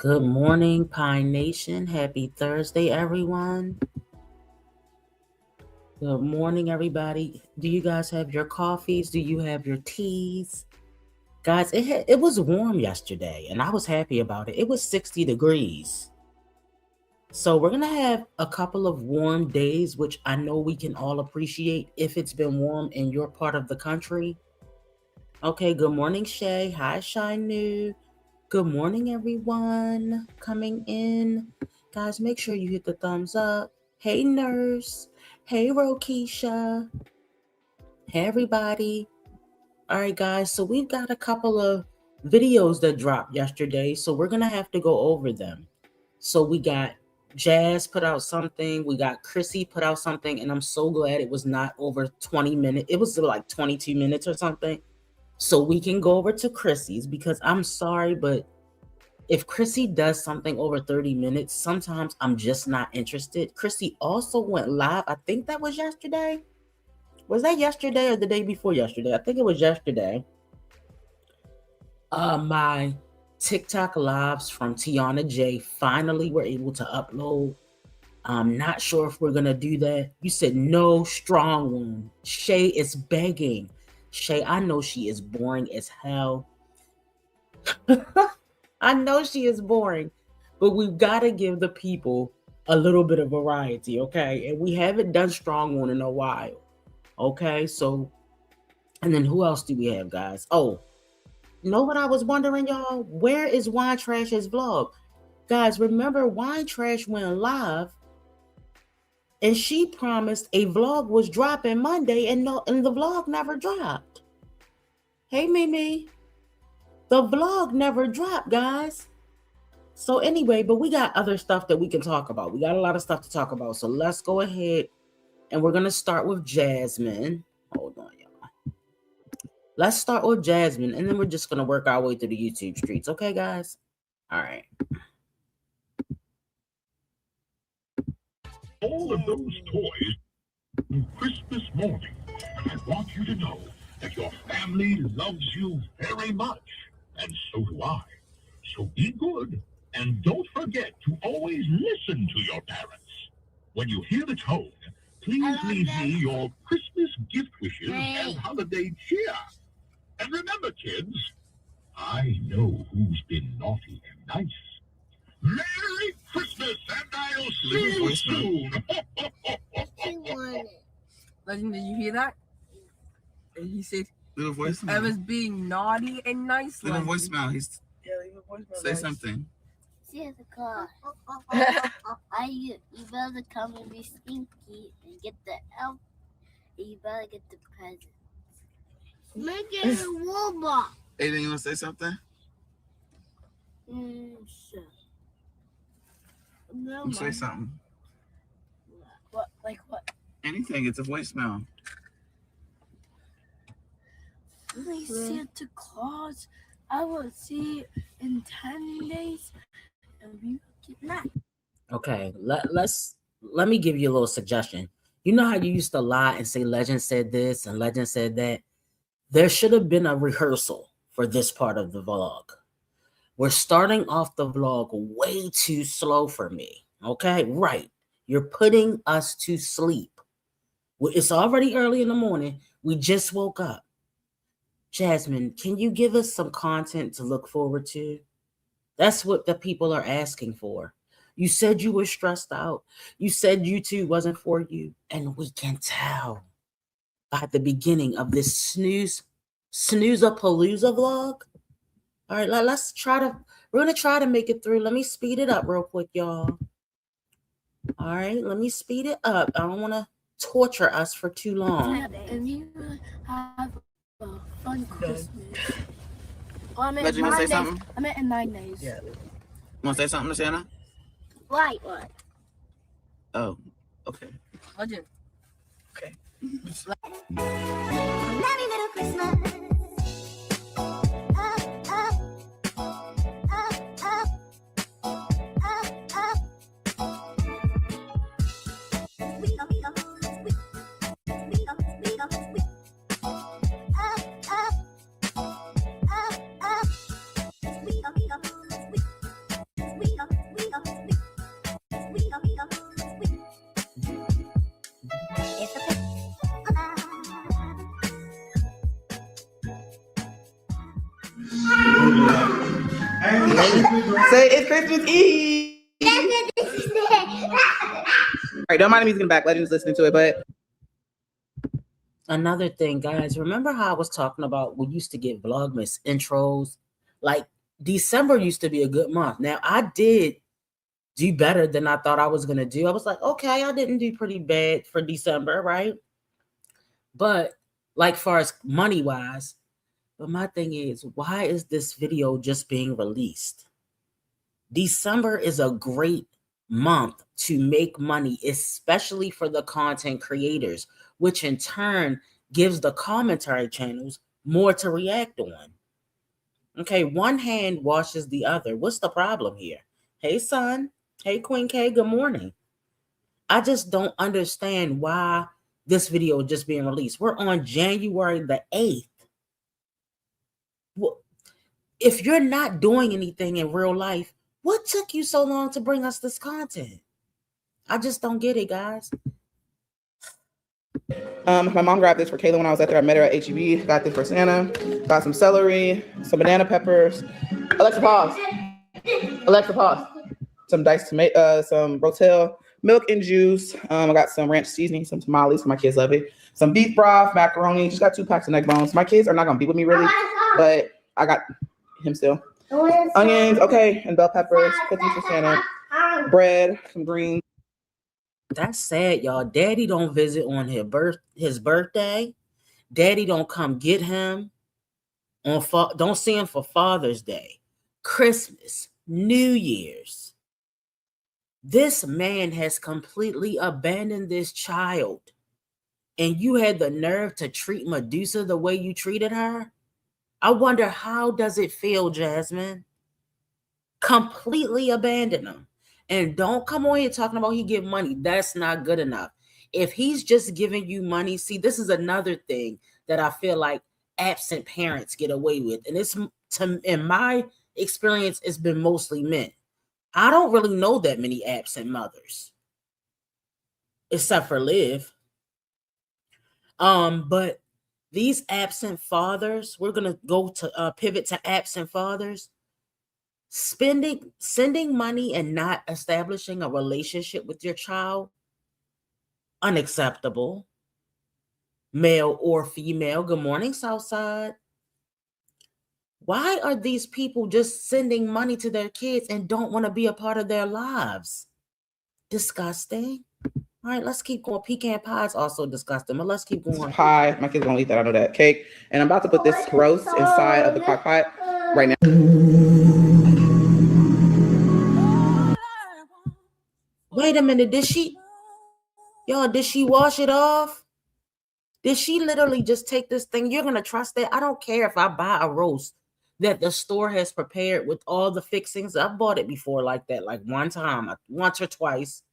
Good morning, Pine Nation. Happy Thursday, everyone. Good morning, everybody. Do you guys have your coffees? Do you have your teas? Guys, it was warm yesterday, and I was happy about it. It was 60 degrees. So we're going to have a couple of warm days, which I know we can all appreciate if it's been warm in your part of the country. Okay, good morning, Shay. Hi, Shinu. Good morning, everyone coming in. Guys, make sure you hit the thumbs up. Hey, nurse. Hey, Rokisha. Hey, everybody. All right, guys. So we've got a couple of videos that dropped yesterday. So we're going to have to go over them. So we got Jazz put out something. We got Chrissy put out something. And I'm so glad it was not over 20 minutes. It was like 22 minutes or something. So we can go over to Chrissy's because I'm sorry, but if Chrissy does something over 30 minutes, sometimes I'm just not interested. Chrissy also went live. I think that was yesterday. Was that yesterday or the day before yesterday? I think it was yesterday. My TikTok lives from Tiana J finally were able to upload. I'm not sure if we're going to do that. You said no strong one. Shay is begging. Shay, I know she is boring as hell. I know she is boring, but we've got to give the people a little bit of variety, okay? And we haven't done strong one in a while, okay? So, and then who else do we have, guys? Oh, you know what I was wondering, y'all? Where is Wine Trash's vlog? Guys, remember Wine Trash went live and she promised a vlog was dropping Monday and the vlog never dropped. Hey, Mimi. The vlog never dropped, guys. So anyway, but we got other stuff that we can talk about. We got a lot of stuff to talk about. So let's go ahead and we're going to start with Jasmine. Hold on, y'all. Let's start with Jasmine and then we're just going to work our way through the YouTube streets. Okay, guys? All right. All of those toys on Christmas morning. And I want you to know that your family loves you very much. And so do I. So be good. And don't forget to always listen to your parents. When you hear the tone, please leave me your Christmas gift wishes and holiday cheer. And remember, kids, I know who's been naughty and nice. Merry Christmas, and I'll see you soon. Legend, did you hear that? And he said, Little voicemail. I was being naughty and nice. Little Legend. voicemail. Leave a voicemail. Say something. See the car. You better come and be stinky and get the elf. You better get the presents. Make it a robot. Aiden, you want to say something? Sure. No, You say something. What? Like what? Anything. It's a voicemail. Please, Santa Claus, I will see you in 10 days. And we will get that. Okay, let me give you a little suggestion. You know how you used to lie and say Legend said this and Legend said that? There should have been a rehearsal for this part of the vlog. We're starting off the vlog way too slow for me. Okay, right. You're putting us to sleep. It's already early in the morning. We just woke up. Jasmine, can you give us some content to look forward to? That's what the people are asking for. You said you were stressed out. You said YouTube wasn't for you. And we can tell by the beginning of this snooze-a-palooza vlog. All right, we're going to try to make it through. Let me speed it up real quick, y'all. All right, let me speed it up. I don't want to torture us for too long. And you have a fun Christmas. Well, Legend, you want to say something? I meant in 9 days. Yeah. You want to say something, Luciana? What? Oh, okay. Legend. Okay. Merry little Christmas. Say it's Christmas Eve. All right, don't mind me getting back. Legends listening to it, but another thing, guys, remember how I was talking about we used to get Vlogmas intros? Like December used to be a good month. Now I did do better than I thought I was gonna do. I was like, okay, I didn't do pretty bad for December, right? But like far as money wise, but my thing is, why is this video just being released? December is a great month to make money, especially for the content creators, which in turn gives the commentary channels more to react on. Okay, one hand washes the other. What's the problem here? Hey, son. Hey, Queen K, good morning. I just don't understand why this video is just being released. We're on January the 8th. Well, if you're not doing anything in real life, what took you so long to bring us this content? I just don't get it, guys. my mom grabbed this for Kayla when I was at there. I met her at HEB. Got this for Santa. Got some celery, some banana peppers. Alexa, pause. Alexa, pause. Some diced tomato, some Rotel milk and juice. I got some ranch seasoning, some tamales. My kids love it. Some beef broth, macaroni. Just got 2 packs of neck bones. My kids are not gonna be with me really, but I got him still. Onions, okay, and bell peppers. Cookies for Santa. Bread, some greens. That's sad, y'all. Daddy don't visit on his birthday. Daddy don't come get him on don't see him for Father's Day, Christmas, New Year's. This man has completely abandoned this child. And you had the nerve to treat Medusa the way you treated her? I wonder, how does it feel, Jasmine? Completely abandon him. And don't come on here talking about he give money. That's not good enough. If he's just giving you money, see, this is another thing that I feel like absent parents get away with. And it's, in my experience, it's been mostly men. I don't really know that many absent mothers, except for Liv. But these absent fathers, we're gonna go to pivot to absent fathers. Sending money and not establishing a relationship with your child, unacceptable. Male or female. Good morning, Southside. Why are these people just sending money to their kids and don't want to be a part of their lives? Disgusting. All right, let's keep going. Pecan pie is also disgusting, but let's keep going. Pie. My kids won't eat that. I know that. Cake. And I'm about to put this roast inside of the crock pot right now. Wait a minute. Did she wash it off? Did she literally just take this thing? You're going to trust that? I don't care if I buy a roast that the store has prepared with all the fixings. I've bought it before like that, like one time, once or twice.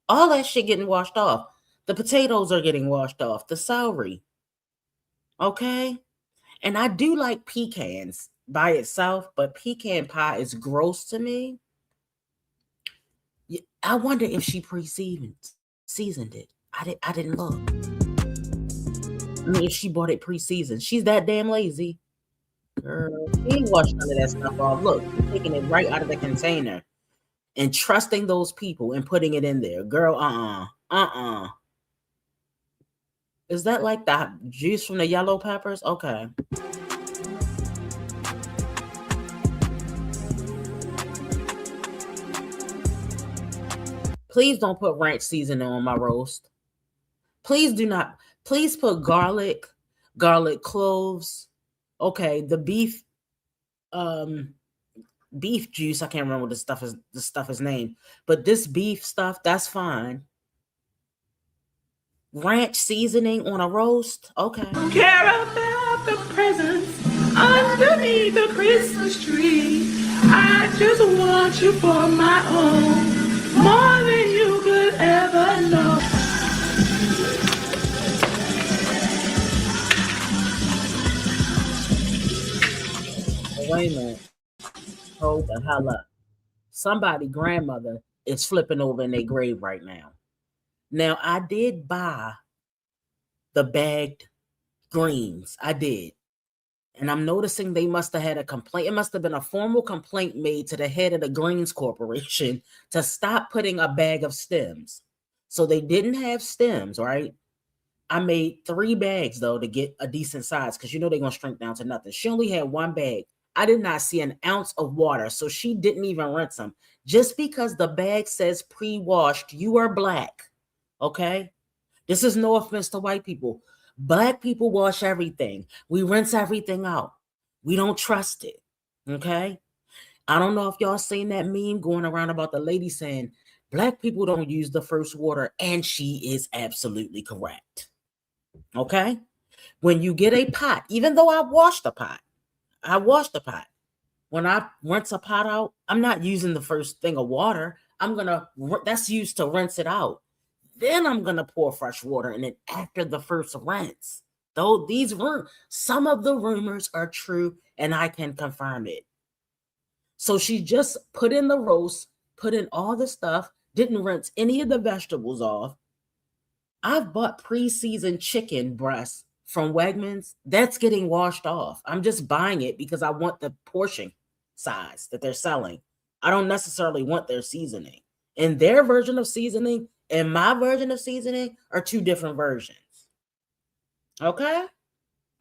All that shit getting washed off. The potatoes are getting washed off. The celery. Okay? And I do like pecans by itself, but pecan pie is gross to me. I wonder if she seasoned it. I didn't look. I mean, if she bought it pre-seasoned. She's that damn lazy. Girl, she ain't washed none of that stuff off. Look, you're taking it right out of the container and trusting those people and putting it in there. Girl, Is that like the juice from the yellow peppers? Okay. Please don't put ranch seasoning on my roast. Please do not. Please put garlic cloves. Okay, the beef juice. I can't remember what the stuff is named, but this beef stuff, that's fine. Ranch seasoning on a roast? Okay. Care about the presents underneath the Christmas tree. I just want you for my own, more than you could ever know. Wait a minute. Hold the hell up. Somebody's grandmother is flipping over in their grave right now. Now, I did buy the bagged greens. I did. And I'm noticing they must have had a complaint. It must have been a formal complaint made to the head of the Greens Corporation to stop putting a bag of stems. So they didn't have stems, right? I made 3 bags though to get a decent size because they're gonna shrink down to nothing. She only had 1 bag. I did not see an ounce of water, so she didn't even rinse them. Just because the bag says pre-washed, you are Black, okay? This is no offense to white people. Black people wash everything. We rinse everything out. We don't trust it, okay? I don't know if y'all seen that meme going around about the lady saying, Black people don't use the first water, and she is absolutely correct. Okay? When you get a pot, even though I washed the pot, when I rinse a pot out, I'm not using the first thing of water. That's used to rinse it out. Then I'm going to pour fresh water in it after the first rinse. Though some of the rumors are true, and I can confirm it. So she just put in the roast, put in all the stuff, didn't rinse any of the vegetables off. I've bought pre-seasoned chicken breasts from Wegmans. That's getting washed off. I'm just buying it because I want the portion size that they're selling. I don't necessarily want their seasoning. And their version of seasoning and my version of seasoning are 2 different versions. Okay?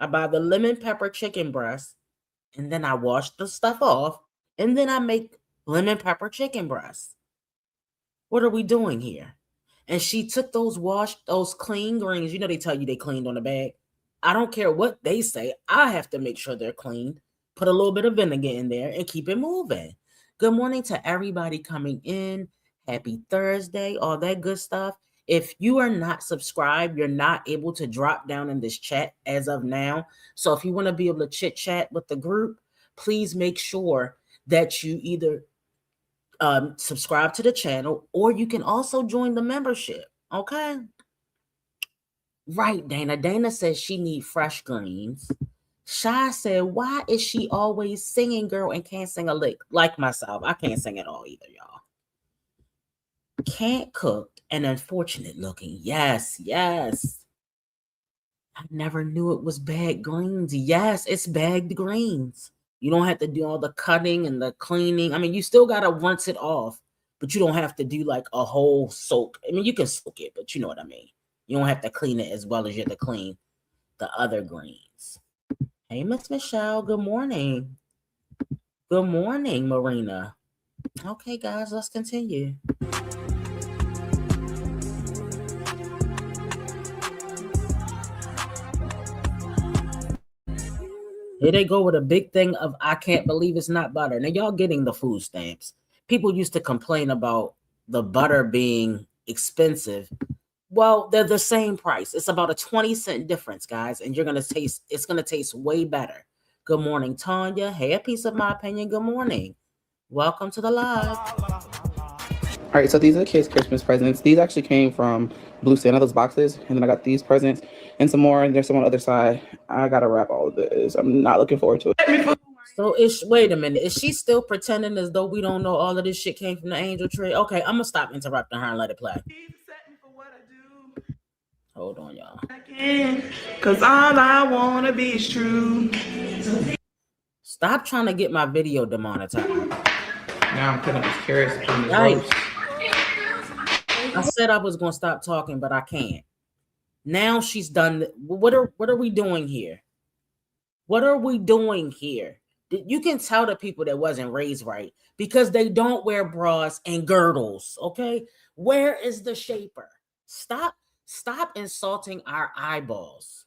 I buy the lemon pepper chicken breast, and then I wash the stuff off, and then I make lemon pepper chicken breasts. What are we doing here? And she took those clean greens. They tell you they cleaned on the bag. I don't care what they say. I have to make sure they're cleaned. Put a little bit of vinegar in there and keep it moving. Good morning to everybody coming in. Happy Thursday, all that good stuff. If you are not subscribed, you're not able to drop down in this chat as of now. So if you want to be able to chit chat with the group, please make sure that you either subscribe to the channel, or you can also join the membership. Okay. Right, Dana. Dana says she needs fresh greens. Shy said, why is she always singing, girl, and can't sing a lick? Like myself, I can't sing at all either, y'all. Can't cook and unfortunate looking. Yes. I never knew it was bagged greens. Yes, it's bagged greens. You don't have to do all the cutting and the cleaning. I mean, you still got to rinse it off, but you don't have to do like a whole soak. I mean, you can soak it, but you know what I mean. You don't have to clean it as well as you have to clean the other greens. Hey, Miss Michelle, good morning. Good morning, Marina. Okay, guys, let's continue. Here they go with a big thing of I can't believe it's not butter. Now, y'all getting the food stamps. People used to complain about the butter being expensive. Well, they're the same price. It's about a 20-cent difference, guys, and it's going to taste way better. Good morning, Tanya. Hey, a piece of my opinion. Good morning. Welcome to the live. All right, so these are the kids' Christmas presents. These actually came from Blue Santa, those boxes, and then I got these presents and some more, and there's some on the other side. I got to wrap all of this. I'm not looking forward to it. So wait a minute. Is she still pretending as though we don't know all of this shit came from the angel tree? Okay, I'm going to stop interrupting her and let it play. Hold on, y'all. Cause all I wanna be is true. Stop trying to get my video demonetized. Now I'm cutting these carrots on the roast. I said I was gonna stop talking, but I can't. Now she's done. What are we doing here? What are we doing here? You can tell the people that wasn't raised right because they don't wear bras and girdles. Okay, where is the shaper? Stop insulting our eyeballs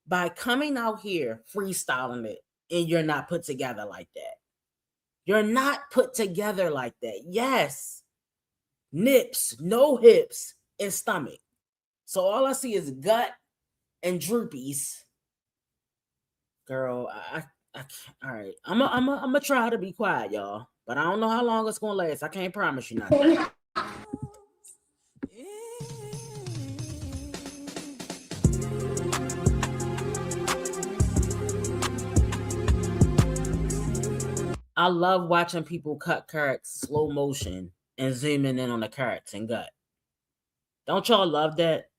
by coming out here freestyling it, and you're not put together like that. You're not put together like that. Yes, nips, no hips, and stomach. So all I see is gut and droopies. Girl, I can't. All right, I'm gonna try to be quiet, y'all, but I don't know how long it's gonna last. I can't promise you nothing. I love watching people cut carrots slow motion and zooming in on the carrots and gut. Don't y'all love that?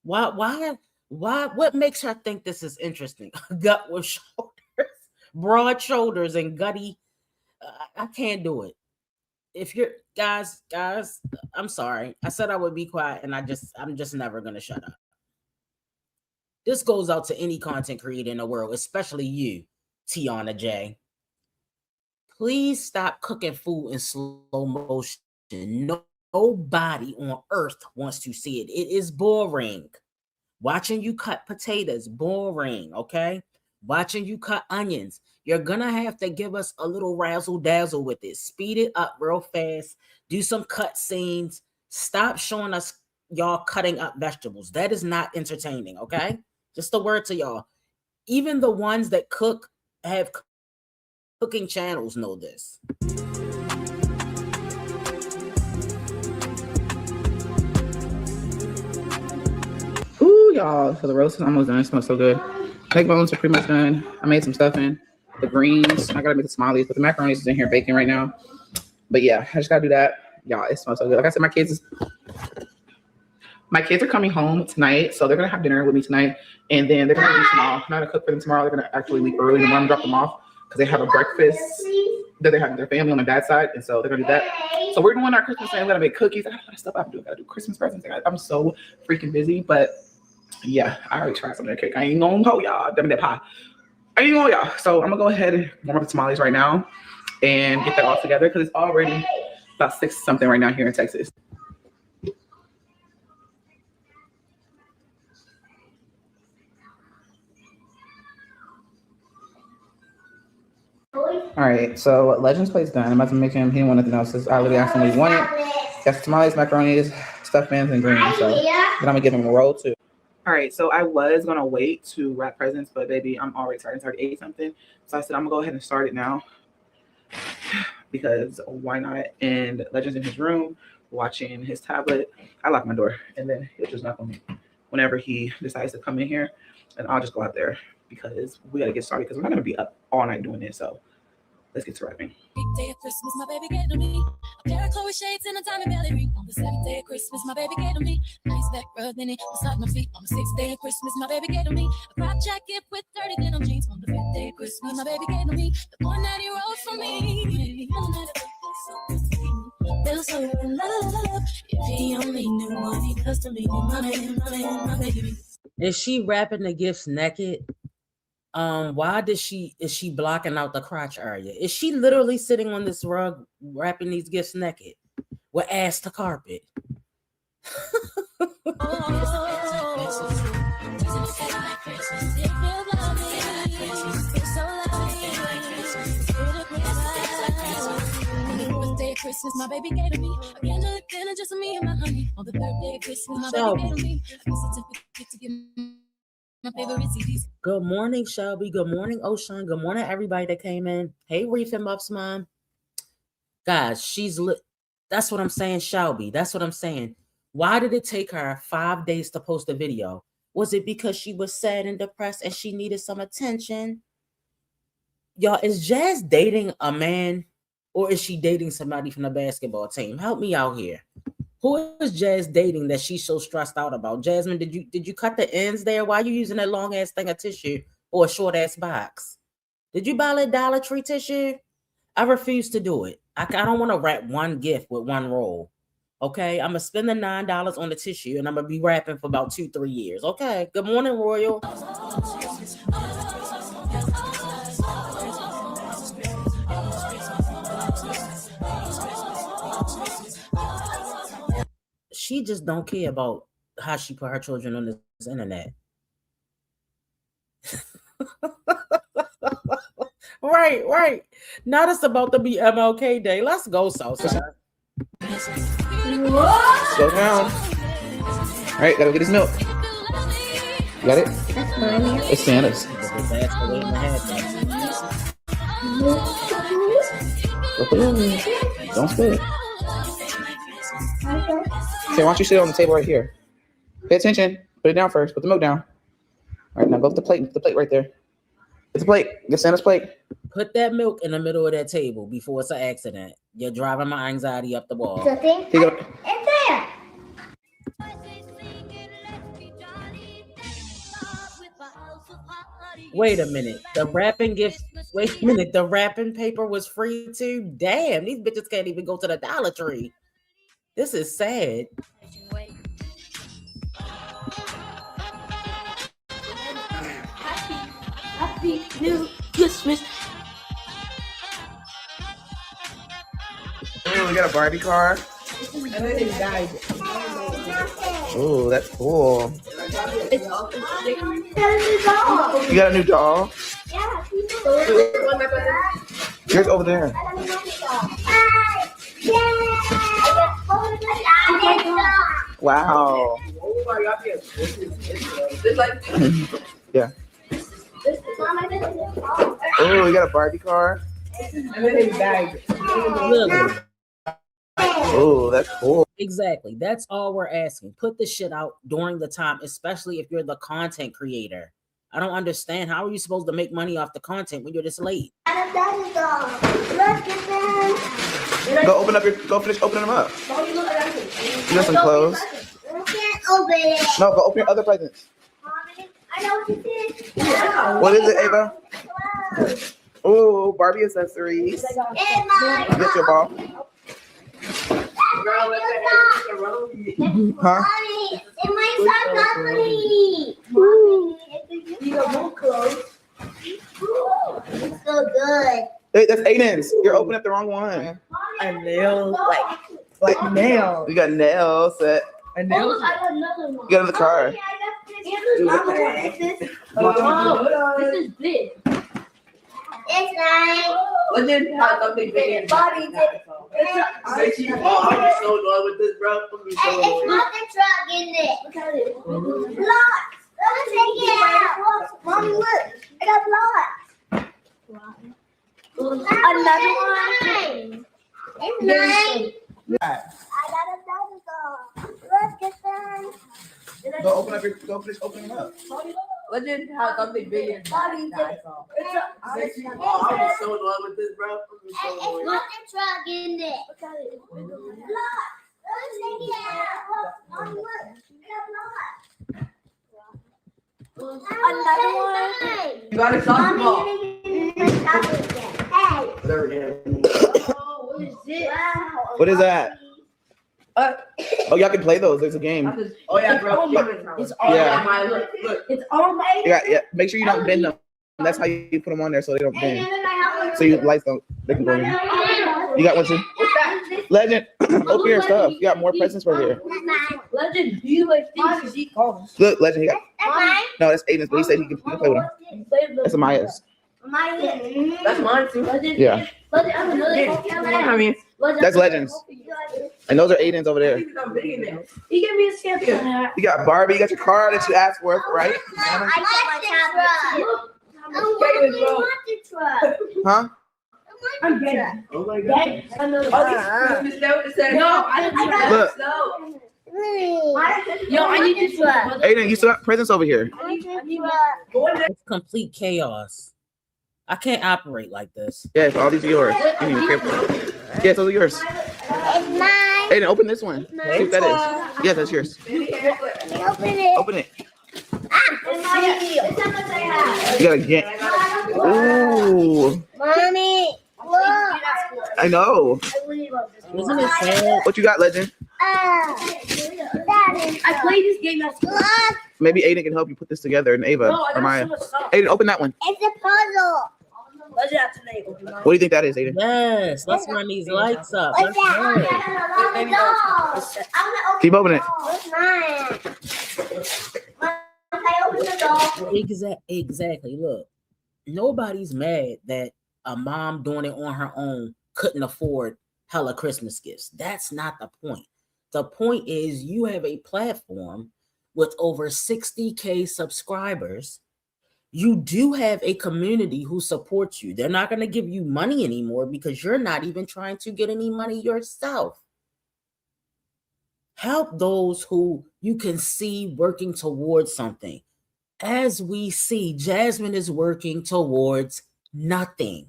Why Why? What makes her think this is interesting? Gut with shoulders, broad shoulders, and gutty. I can't do it. If you're guys, I'm sorry. I said I would be quiet, and I'm just never gonna shut up. This goes out to any content creator in the world, especially you, Tiana J. Please stop cooking food in slow motion. Nobody on earth wants to see it. It is boring. Watching you cut potatoes, boring, okay? Watching you cut onions. You're gonna have to give us a little razzle dazzle with it. Speed it up real fast. Do some cut scenes. Stop showing us y'all cutting up vegetables. That is not entertaining, okay? Just a word to y'all. Even the ones that cook have cooking channels know this. Ooh, y'all. So the roast is almost done. It smells so good. Egg bones are pretty much done. I made some stuffing. The greens, I gotta make the smileys, but the macaroni is in here baking right now. But yeah, I just gotta do that. Y'all, it smells so good. Like I said, my kids are coming home tonight, so they're gonna have dinner with me tonight, and then they're gonna leave tomorrow. I'm not gonna cook for them tomorrow. They're gonna actually leave early in the morning, drop them off because they have a breakfast that they're having their family on their dad's side, and so they're gonna do that. So we're doing our Christmas thing. I'm gonna make cookies. I got a lot of stuff I have to do. I gotta do Christmas presents. I'm so freaking busy, but yeah, I already tried some of that cake. I ain't gonna hold y'all. Damn that pie. I ain't gonna y'all. So I'm gonna go ahead and warm up the tamales right now and get that all together because it's already about 6 something right now here in Texas. All right, so Legends Plate's done. I'm about to make him. He didn't want nothing else. I literally asked him what he wanted. Got some tamales, macaronis, stuffings, and greens. So then I'm gonna give him a roll too. All right, so I was gonna wait to wrap presents, but baby, I'm already tired. I already ate something, so I said I'm gonna go ahead and start it now because why not? And Legends in his room watching his tablet. I lock my door, and then he'll just knock on me whenever he decides to come in here, and I'll just go out there because we gotta get started because we're not gonna be up all night doing this. So let's get to wrapping. Big day of Christmas, my baby gave to me a pair of Chloe shades and a diamond belly ring. On the 7th day of Christmas, my baby gave to me nice back rub in it, massage my feet. On the 6th day of Christmas, my baby gave to me a crop jacket with 30 denim jeans. On the 5th day of Christmas, my baby gave to me the one that he wrote for me. Feels so love if he only knew what he does to me. My baby. Is she wrapping the gifts naked? Why is she blocking out the crotch area? Is she literally sitting on this rug wrapping these gifts naked with ass to carpet? Christmas, my baby gave to me a candlelit dinner just for me and my honey. On the 3rd day of Christmas, my baby gave to me a certificate to give my favorite CDs. Good morning, Shelby. Good morning, Ocean. Good morning, everybody that came in. Hey, Reef and Muffs Mom. Guys, she's lit. That's what I'm saying, Shelby. That's what I'm saying. Why did it take her 5 days to post a video? Was it because she was sad and depressed and she needed some attention? Y'all, is Jazz dating a man or is she dating somebody from the basketball team? Help me out here. Who is Jazz dating that she's so stressed out about? Jasmine, did you cut the ends there? Why are you using that long ass thing of tissue or a short ass box? Did you buy that Dollar Tree tissue? I refuse to do it. I don't want to wrap one gift with one roll. Okay, I'm gonna spend the $9 on the tissue and I'm gonna be wrapping for about 2-3 years. Okay. Good morning, Royal. She just don't care about how she put her children on this internet. Right. Now it's about to be MLK Day. Let's go, Southside. Slow down. All right, gotta get his milk. You got it? It's Santa's. Don't spit. Okay, why don't you sit on the table right here? Pay attention. Put it down first. Put the milk down. All right, now go with the plate. Put the plate right there. Get the plate. Get Santa's plate. Put that milk in the middle of that table before it's an accident. You're driving my anxiety up the wall. Here you go. It's there. Wait a minute. The wrapping gift. Wait a minute. The wrapping paper was free too. Damn, these bitches can't even go to the Dollar Tree. This is sad. Happy New Christmas. Oh, we got a Barbie car. Oh, that's cool. You got a new doll? Yours over there. Wow. Yeah. Oh, we got a Barbie car. Look, Oh, that's cool. exactly. That's all we're asking. Put the shit out during the time, especially if you're the content creator. I don't understand. How are you supposed to make money off the content when you're this late? Go open up go finish opening them up. You got some clothes. No, go open your other presents. I know what this is. What is it, Ava? Oh, Barbie accessories. It's mine. Get your ball. Huh? In my son's company. Mommy, you got more clothes. It's so good. Hey, that's Aiden's. You're opening up the wrong one. A nail, like nail. We got nails set. A nail. I got another one. You got another car. This is big. It's nice. What did have something big in Bobby did. It's so annoyed with this, bro. It's not the truck in it. Look at it. Blocks. Let's take it out. Mommy, look. I got blocks. Another one. It's mine. I got a dinosaur. Look at that. Go open up go finish opening them up. What did have something big in Bobby did. I'm so annoyed with this, bro. It's not the truck in it. Look at it. Blocks. Let's take it out. Mommy, look. I got blocks. Another one. You got a softball. Hey. What is it? Wow. What is that? Oh, y'all can play those. There's a game. Oh yeah, bro. It's Oh Yeah. my look. It's all my. Yeah. Make sure you don't bend them. That's how you put them on there so they don't bend. So you lights don't. They can go in. You got one too. What's that? Legend, open your stuff. You got more presents for here. Legend, do you like things you call? Look, Legend. He got. That's mine. No, that's Aiden's, but he said he can play with them. That's Amaya's. Mine. That's mine too. Yeah. Legend, I'm another I mean, That's Legends. And those are Aiden's over there. I'm big in there. You give me a stamp on that. You got Barbie. You got your car that you asked for, right? I got my tablet. Huh? I'm getting. Oh my god. Another Oh, this is snow. It said No, I don't Look. snow. Yo, I need this one. Aiden, you still got presents over here. It's complete chaos. I can't operate like this. Yes, all these are yours. You need to be careful. Yes, those are yours. It's mine. Aiden, open this one. See if that is. Yes, that's yours. Open it. Open it. It's mine. You got a get. Ooh, Mommy, look. I know. Isn't it sad? What you got, Legend? I played this game at school. Look, Maybe Aiden can help you put this together, and Ava No, I or got Maya. so much stuff. Aiden, open that one. it's a puzzle. Legend at today. What do you think that is, Aiden? Yes, let's run these lights up. What's Let's that? go. I got a doll. I'm gonna open Keep opening it. What's mine? I open the doll. Exactly. Look, nobody's mad that a mom doing it on her own couldn't afford hella Christmas gifts. That's not the point. The point is you have a platform with over 60K subscribers. You do have a community who supports you. They're not going to give you money anymore because you're not even trying to get any money yourself. Help those who you can see working towards something. As we see, Jasmine is working towards nothing.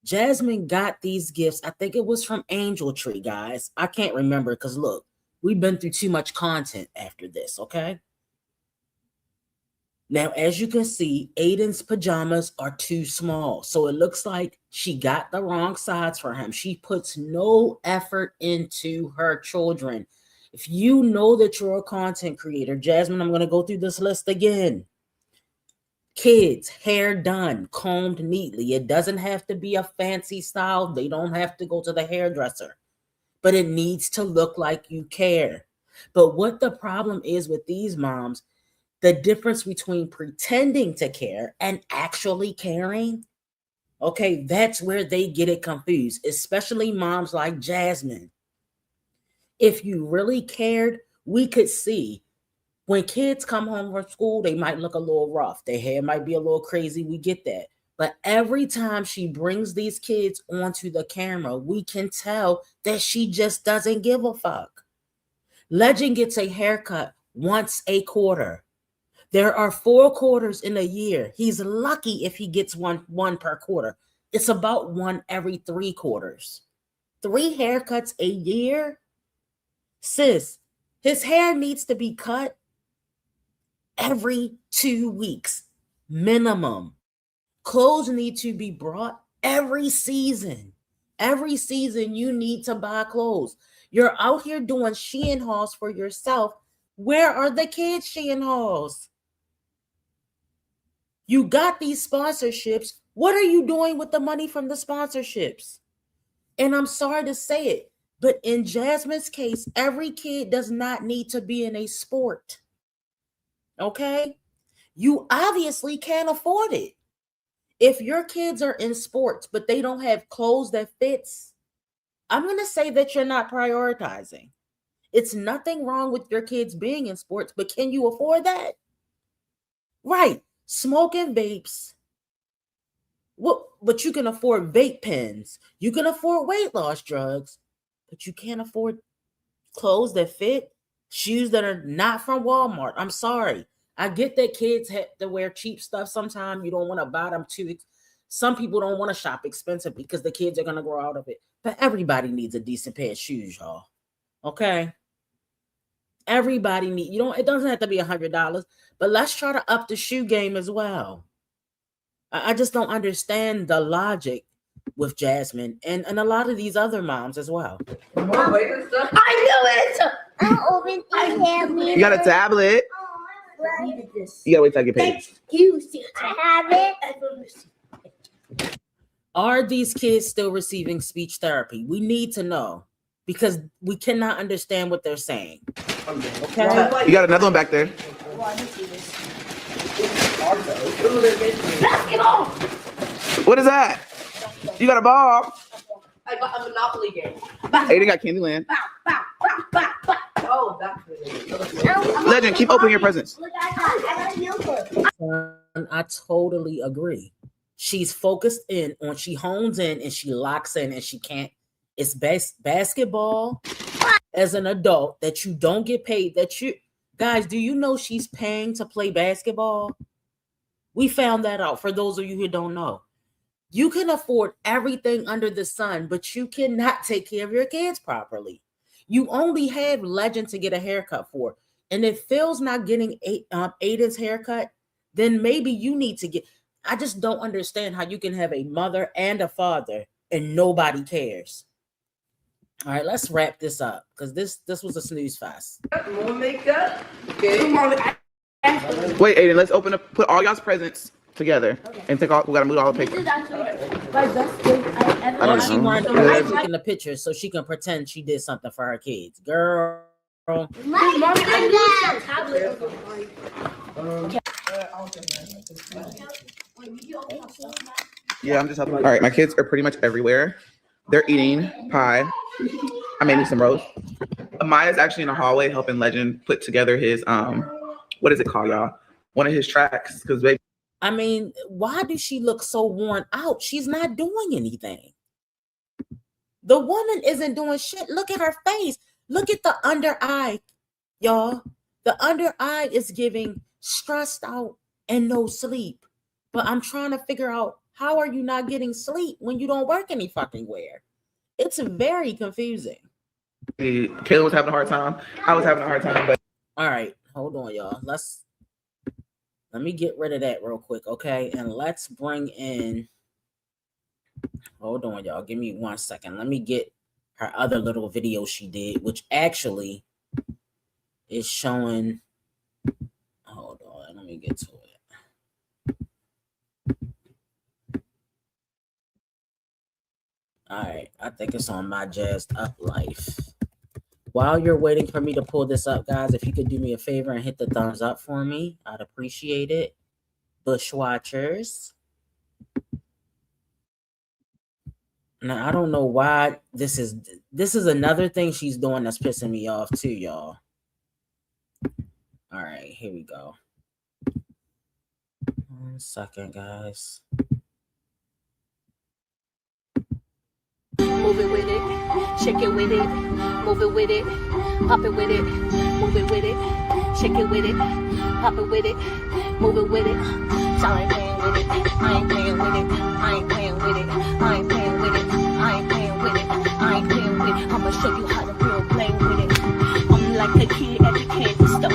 Jasmine got these gifts. I think it was from Angel Tree, guys. I can't remember because look, we've been through too much content after this, okay? Now, as you can see, Aiden's pajamas are too small. So it looks like she got the wrong size for him. She puts no effort into her children. If you know that you're a content creator, Jasmine, I'm going to go through this list again. Kids, hair done, combed neatly. It doesn't have to be a fancy style. They don't have to go to the hairdresser, but it needs to look like you care. But what the problem is with these moms, the difference between pretending to care and actually caring, okay, that's where they get it confused, especially moms like Jasmine. If you really cared, we could see when kids come home from school, they might look a little rough. Their hair might be a little crazy. We get that. But every time she brings these kids onto the camera, we can tell that she just doesn't give a fuck. Legend gets a haircut once a quarter. There are 4 quarters in a year. He's lucky if he gets one per quarter. It's about one every 3 quarters. 3 haircuts a year? Sis, his hair needs to be cut every 2 weeks, minimum. Clothes need to be brought every season. Every season you need to buy clothes. You're out here doing Shein hauls for yourself. Where are the kids' Shein hauls? You got these sponsorships. What are you doing with the money from the sponsorships? And I'm sorry to say it, but in Jasmine's case, every kid does not need to be in a sport. Okay? You obviously can't afford it. If your kids are in sports, but they don't have clothes that fits, I'm going to say that you're not prioritizing. It's nothing wrong with your kids being in sports, but can you afford that? Right. Smoking vapes. Well, but you can afford vape pens. You can afford weight loss drugs, but you can't afford clothes that fit, shoes that are not from Walmart. I'm sorry. I get that kids have to wear cheap stuff sometimes. You don't want to buy them too. Some people don't want to shop expensive because the kids are going to grow out of it. But everybody needs a decent pair of shoes, y'all. Okay? Everybody needs, it doesn't have to be $100, but let's try to up the shoe game as well. I just don't understand the logic with Jasmine and a lot of these other moms as well. I knew it. You got a tablet. You gotta wait till I get paid. Are these kids still receiving speech therapy? We need to know because we cannot understand what they're saying. Okay. You got another one back there. Basketball. What is that? You got a ball. I got a Monopoly game. Aiden got Candyland. Oh, that's really Legend, keep opening your presents. I totally agree. She's focused in on, she hones in and she locks in and she can't. It's basketball as an adult that you don't get paid. Guys, do you know she's paying to play basketball? We found that out for those of you who don't know. You can afford everything under the sun, but you cannot take care of your kids properly. You only have Legend to get a haircut for. And if Phil's not getting Aiden's haircut, then maybe you need to get. I just don't understand how you can have a mother and a father and nobody cares. All right, let's wrap this up because this was a snooze fest. more makeup. Okay. Wait, Aiden, let's put all y'all's presents together and we gotta move all the paper. This is actually my best gift I ever Oh, she had. wanted to taking the picture so she can pretend she did something for her kids. Girl. Yeah, I'm just helping. All right, my kids are pretty much everywhere. They're eating pie. I made me some roast. Amaya's actually in the hallway helping Legend put together his what is it called, y'all? One of his tracks, because they. I mean, why does she look so worn out? She's not doing anything. The woman isn't doing shit. Look at her face. Look at the under eye, y'all. The under eye is giving stressed out and no sleep. But I'm trying to figure out, how are you not getting sleep when you don't work any fucking where? It's very confusing. Kayla was having a hard time. I was having a hard time, but all right, hold on, y'all. Let's Let me get rid of that real quick, okay? And let's bring in, hold on, y'all. Give me 1 second. Let me get her other little video she did, which actually is showing, hold on, let me get to it. All right, I think it's on My Jazzed Up Life. While you're waiting for me to pull this up, guys, if you could do me a favor and hit the thumbs up for me, I'd appreciate it. Bushwatchers. Now, I don't know why this is another thing she's doing that's pissing me off too, y'all. All right, here we go. 1 second, guys. Move it with it, shake it with it, move it with it, pop it with it, move it with it, shake it with it, pop it with it, move it with it. So I ain't playing with it, I ain't playing with it, I ain't playing with it, I ain't playing with it, I ain't playing with it, I ain't playing with it. I'ma show you how to real play with it. I'm like a kid at the candy store.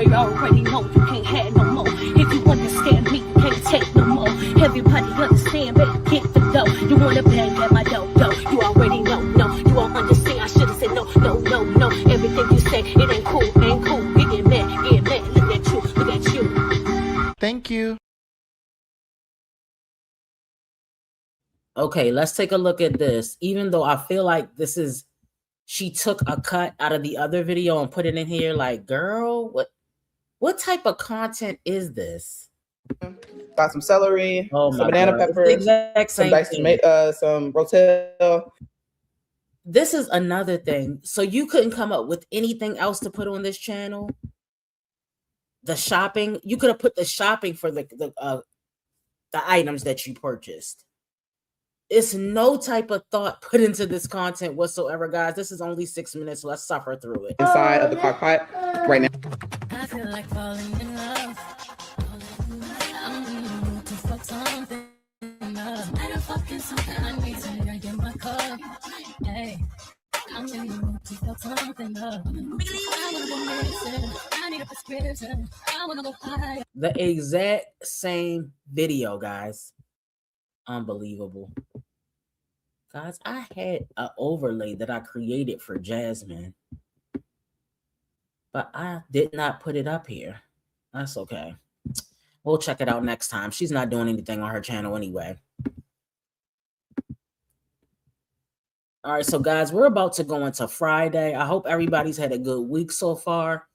You already know you can't have no more. If you understand me, you can't take no more. Everybody understand, better get the dough. You wanna bang at my dough, you already know, no, you won't understand. I should've said no. Everything you say, it ain't cool, Get mad, look at you. Thank you. Okay, let's take a look at this. Even though I feel like she took a cut out of the other video and put it in here, like, girl, what type of content is this? Got some celery, some banana peppers, some diced tomato, some rotel. This is another thing. So you couldn't come up with anything else to put on this channel? The shopping, you could have put the shopping for the items that you purchased. It's no type of thought put into this content whatsoever, guys. This is only 6 minutes. Let's suffer through it. Inside of the crock pot right now. I feel like falling in love. I'm in the mood to fuck something up. I don't fucking something I need to drink in my cup. Hey, I'm in the mood to fuck something up. I wanna go missing. I need a prescription. I wanna go high. The exact same video, guys. Unbelievable. Guys, I had an overlay that I created for Jasmine, but I did not put it up here. That's okay. We'll check it out next time. She's not doing anything on her channel anyway. All right, so guys, we're about to go into Friday. I hope everybody's had a good week so far.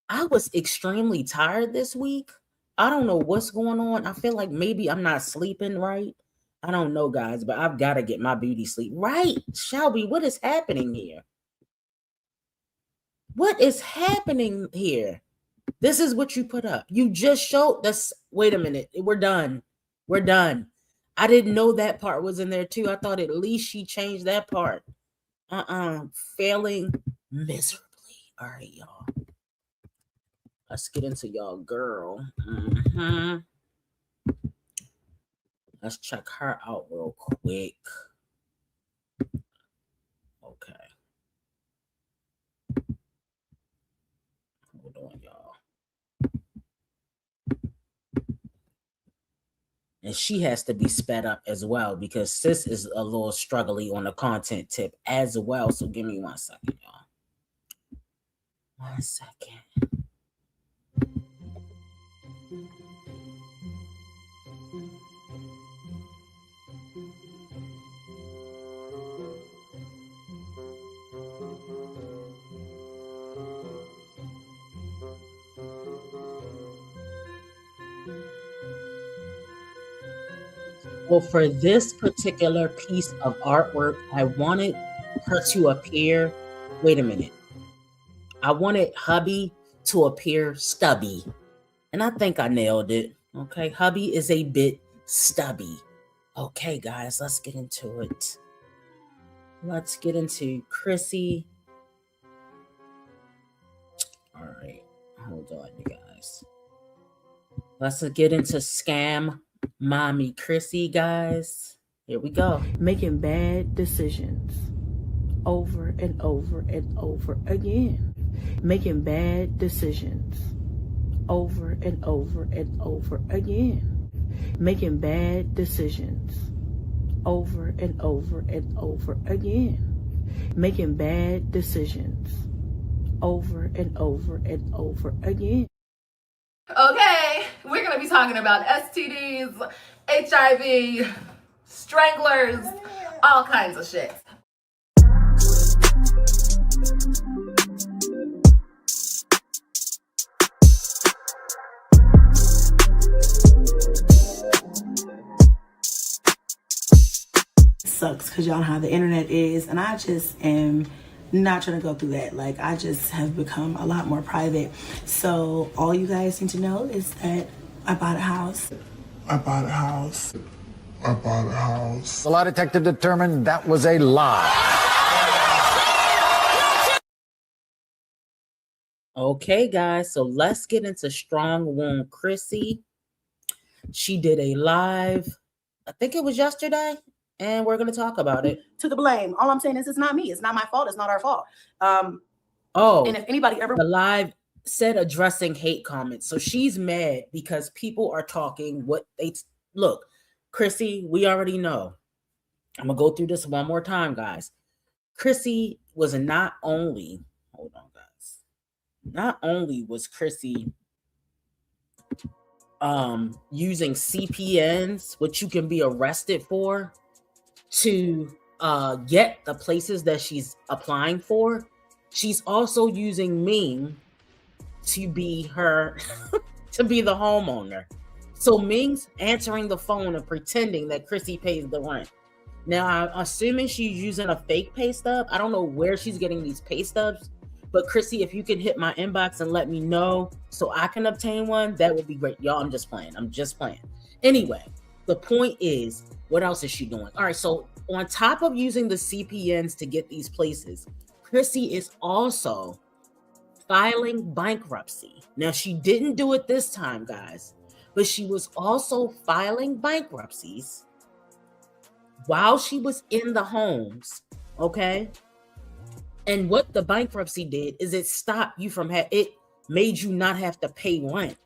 I was extremely tired this week. I don't know what's going on. I feel like maybe I'm not sleeping right. I don't know, guys, but I've got to get my beauty sleep. Right, Shelby, what is happening here? What is happening here? This is what you put up. You just showed this. Wait a minute. We're done. We're done. I didn't know that part was in there too. I thought at least she changed that part. Failing miserably. All right, y'all. Let's get into y'all girl. Let's check her out real quick. Okay. Hold on, y'all. And she has to be sped up as well because sis is a little struggly on the content tip as well. So give me 1 second, y'all. 1 second. Well, for this particular piece of artwork, I wanted her to appear, wait a minute. I wanted hubby to appear stubby. And I think I nailed it. Okay, hubby is a bit stubby. Okay, guys, let's get into it. Let's get into Chrissy. All right, hold on, you guys. Let's get into Scam Mommy Chrissy, guys. Here we go. Making bad decisions over and over and over again. Making bad decisions over and over and over again. Making bad decisions over and over and over again. Making bad decisions over and over and over again. Okay, we're gonna be talking about STDs, HIV, stranglers, all kinds of shit. Sucks because y'all know how the internet is, and I just am not trying to go through that. Like, I just have become a lot more private. So all you guys need to know is that I bought a house. I bought a house. I bought a house. The lie detector determined that was a lie. Okay, guys, so let's get into Strong Wound Chrissy. She did a live, I think it was yesterday, and we're going to talk about it. To the blame. All I'm saying is it's not me. It's not my fault. It's not our fault. And if anybody ever... The live said addressing hate comments. So she's mad because people are talking what they... Look, Chrissy, we already know. I'm going to go through this one more time, guys. Chrissy was not only... Hold on, guys. Not only was Chrissy using CPNs, which you can be arrested for, to get the places that she's applying for, she's also using Ming to be her to be the homeowner. So Ming's answering the phone and pretending that Chrissy pays the rent. Now I'm assuming she's using a fake pay stub. I don't know where she's getting these pay stubs, but Chrissy, if you can hit my inbox and let me know so I can obtain one, that would be great. Y'all, I'm just playing. Anyway, the point is, what else is she doing? All right, so on top of using the CPNs to get these places, Chrissy is also filing bankruptcy. Now, she didn't do it this time, guys, but she was also filing bankruptcies while she was in the homes, okay? And what the bankruptcy did is it stopped you from it made you not have to pay rent.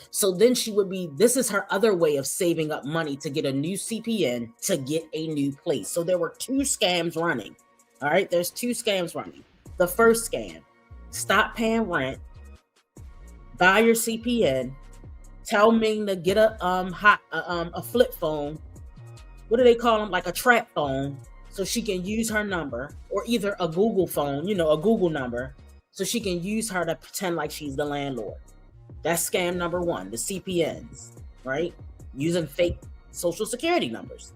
So then she would be, this is her other way of saving up money to get a new CPN to get a new place. So there were two scams running. All right, there's two scams running. The first scam, stop paying rent, buy your CPN, tell Ming to get a flip phone. What do they call them? Like a trap phone, so she can use her number, or either a Google phone, a Google number, so she can use her to pretend like she's the landlord. That's scam number one, the CPNs, right? Using fake social security numbers.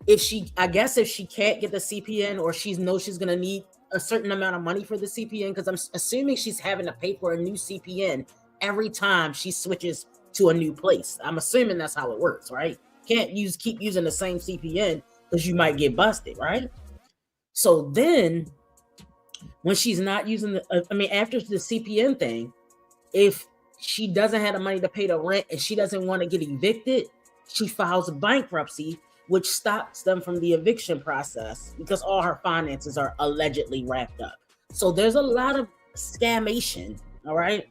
If she can't get the CPN, or she knows she's gonna need a certain amount of money for the CPN, because I'm assuming she's having to pay for a new CPN every time she switches to a new place. I'm assuming that's how it works, right? Can't keep using the same CPN because you might get busted, right? So then, when she's not using after the CPN thing, if she doesn't have the money to pay the rent and she doesn't want to get evicted, she files a bankruptcy, which stops them from the eviction process because all her finances are allegedly wrapped up. So there's a lot of scamation, all right?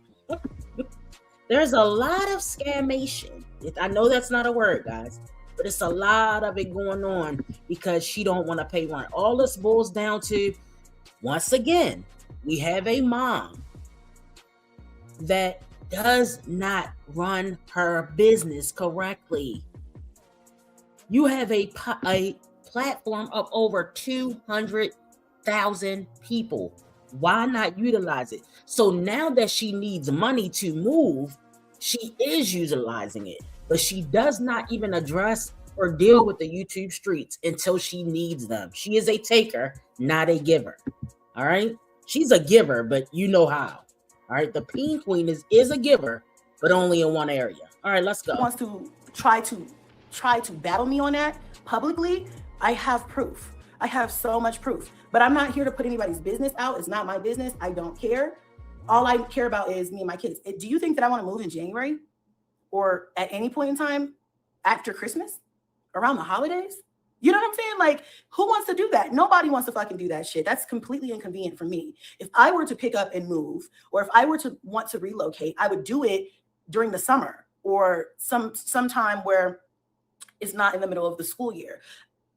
There's a lot of scamation. I know that's not a word, guys, but it's a lot of it going on because she don't want to pay rent. All this boils down to, once again, we have a mom that does not run her business correctly. You have a platform of over 200,000 people. Why not utilize it? So now that she needs money to move, she is utilizing it, but she does not even address or deal with the YouTube streets until she needs them. She is a taker, not a giver. All right? She's a giver, but you know how. All right, the Peen Queen is a giver, but only in one area. All right, let's go. Wants to try to battle me on that publicly. I have proof. I have so much proof, but I'm not here to put anybody's business out. It's not my business. I don't care. All I care about is me and my kids. Do you think that I want to move in January or at any point in time after Christmas, around the holidays? You know what I'm saying? Like, who wants to do that? Nobody wants to fucking do that shit. That's completely inconvenient for me. If I were to pick up and move, or if I were to want to relocate, I would do it during the summer or sometime where it's not in the middle of the school year.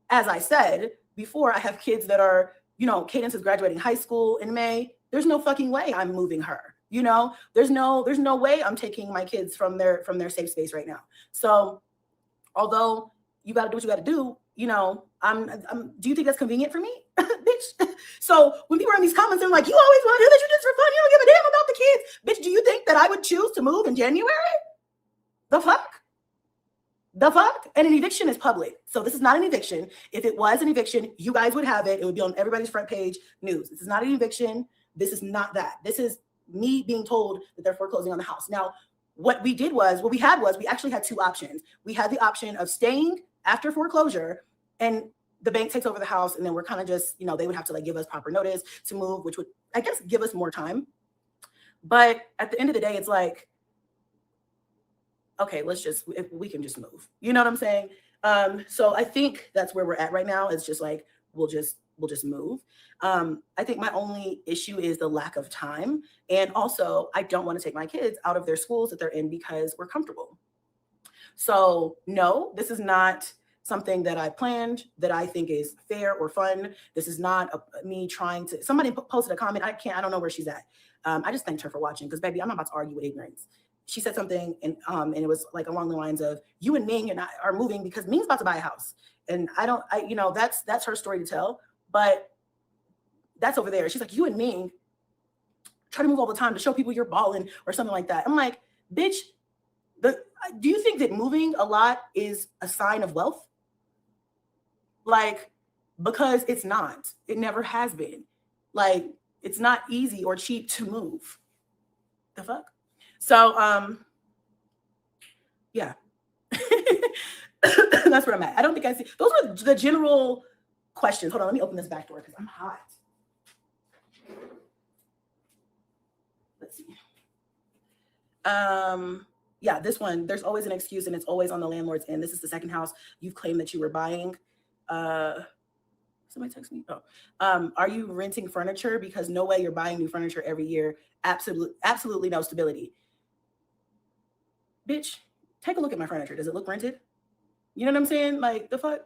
As I said before, I have kids that are, you know, Cadence is graduating high school in May. There's no fucking way I'm moving her. You know, there's no way I'm taking my kids from their safe space right now. So although you got to do what you got to do, you know, do you think that's convenient for me? Bitch. So when people are in these comments, they're like, you always want to do this, you just for fun, you don't give a damn about the kids. Bitch, do you think that I would choose to move in January? The fuck? The fuck? And an eviction is public. So this is not an eviction. If it was an eviction, you guys would have it. It would be on everybody's front page news. This is not an eviction. This is not that. This is me being told that they're foreclosing on the house. Now, what we actually had two options. We had the option of staying after foreclosure and the bank takes over the house, and then we're kind of just, you know, they would have to like give us proper notice to move, which would, I guess, give us more time. But at the end of the day, it's like, okay, if we can just move. You know what I'm saying? So I think that's where we're at right now. It's just like, we'll just move. I think my only issue is the lack of time. And also, I don't want to take my kids out of their schools that they're in because we're comfortable. So no, this is not something that I planned that I think is fair or fun. This is not me trying to, somebody posted a comment. I don't know where she's at. I just thanked her for watching because baby, I'm not about to argue with ignorance. She said something and it was like along the lines of, you and Ming and I are moving because Ming's about to buy a house. And you know, that's her story to tell, but that's over there. She's like, you and Ming try to move all the time to show people you're balling or something like that. I'm like, bitch, do you think that moving a lot is a sign of wealth? Like, because it's not. It never has been. Like, it's not easy or cheap to move. The fuck? So, yeah. That's where I'm at. I don't think I see. Those were the general questions. Hold on, let me open this back door because I'm hot. Let's see. Yeah, this one, there's always an excuse and it's always on the landlord's end. This is the second house you've claimed that you were buying. Somebody text me. Are you renting furniture? Because no way you're buying new furniture every year. Absolutely no stability. Bitch, take a look at my furniture. Does it look rented? You know what I'm saying? Like, the fuck?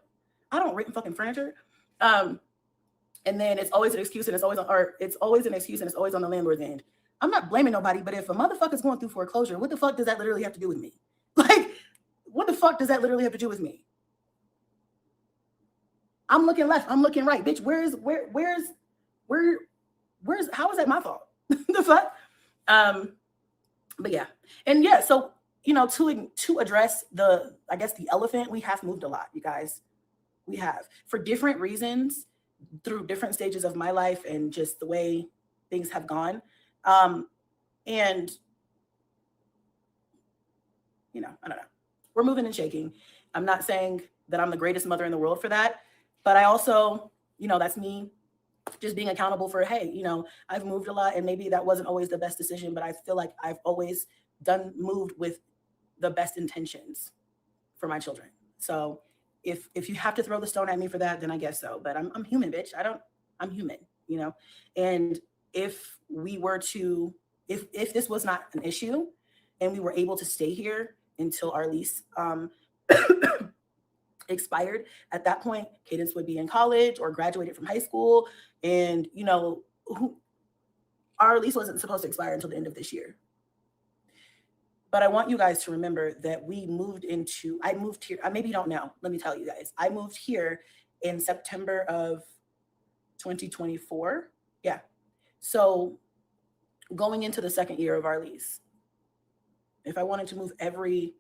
I don't rent fucking furniture. And then it's always an excuse and it's always on the landlord's end. I'm not blaming nobody, but if a motherfucker's going through foreclosure, what the fuck does that literally have to do with me? Like, what the fuck does that literally have to do with me? I'm looking left, I'm looking right. Bitch, how is that my fault? The fuck? But yeah. And yeah, so, you know, to address the elephant, we have moved a lot, you guys. We have, for different reasons, through different stages of my life and just the way things have gone. And, you know, I don't know. We're moving and shaking. I'm not saying that I'm the greatest mother in the world for that, but I also, you know, that's me just being accountable for, hey, you know, I've moved a lot and maybe that wasn't always the best decision, but I feel like I've always moved with the best intentions for my children. So if you have to throw the stone at me for that, then I guess so. But I'm human, bitch. I'm human, you know? And if we were to, if this was not an issue and we were able to stay here until our lease expired, at that point, Cadence would be in college or graduated from high school. And, you know, our lease wasn't supposed to expire until the end of this year. But I want you guys to remember that I moved here. Maybe you don't know. Let me tell you guys. I moved here in September of 2024. Yeah. So going into the second year of our lease, if I wanted to move every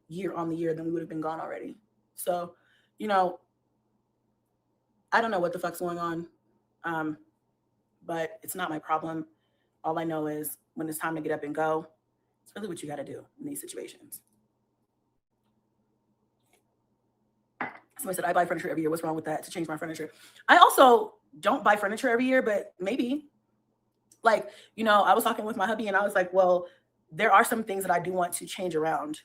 year on the year, then we would have been gone already. So, you know, I don't know what the fuck's going on, but it's not my problem. All I know is when it's time to get up and go, it's really what you got to do in these situations. Somebody said, I buy furniture every year. What's wrong with that? To change my furniture. I also don't buy furniture every year, but maybe. Like, you know, I was talking with my hubby and I was like, well, there are some things that I do want to change around.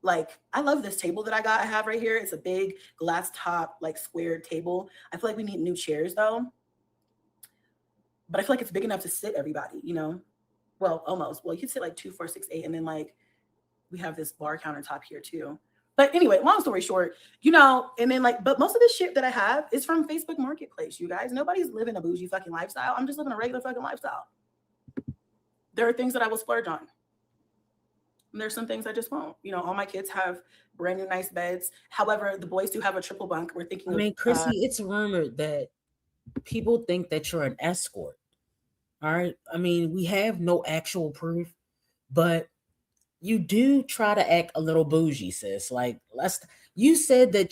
Like, I love this table that I have right here. It's a big glass top, like squared table. I feel like we need new chairs though. But I feel like it's big enough to sit everybody, you know? Well, almost. Well, you could sit like 2, 4, 6, 8. And then like we have this bar countertop here too. But anyway, long story short, you know, and then like, but most of this shit that I have is from Facebook Marketplace, you guys. Nobody's living a bougie fucking lifestyle. I'm just living a regular fucking lifestyle. There are things that I will splurge on. And there's some things I just won't. You know, all my kids have brand new nice beds. However, the boys do have a triple bunk. We're thinking I mean, Chrissy, it's rumored that people think that you're an escort. All right. I mean, we have no actual proof, but you do try to act a little bougie, sis. Like, you said that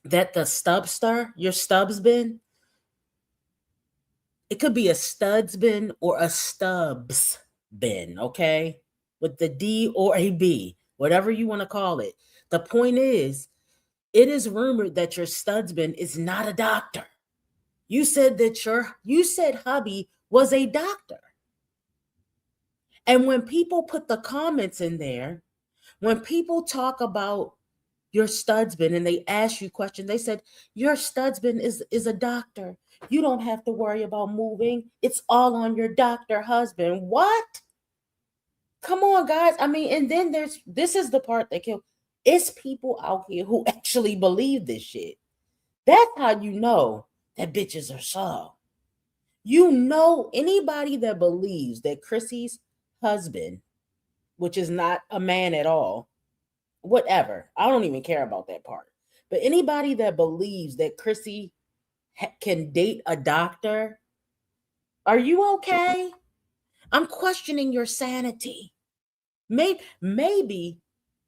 the stubster, your stubs bin, it could be a studs bin or a stubs bin, okay? With the D or a B, whatever you want to call it. The point is, it is rumored that your studs bin is not a doctor. You said hubby was a doctor. And when people put the comments in there, when people talk about your studs bin and they ask you questions, they said, your studs bin is a doctor. You don't have to worry about moving. It's all on your doctor husband. What? Come on, guys. I mean, and then this is the part that kills. It's people out here who actually believe this shit. That's how you know that bitches are soft. You know, anybody that believes that Chrissy's husband, which is not a man at all, whatever. I don't even care about that part. But anybody that believes that Chrissy can date a doctor, are you okay? I'm questioning your sanity. Maybe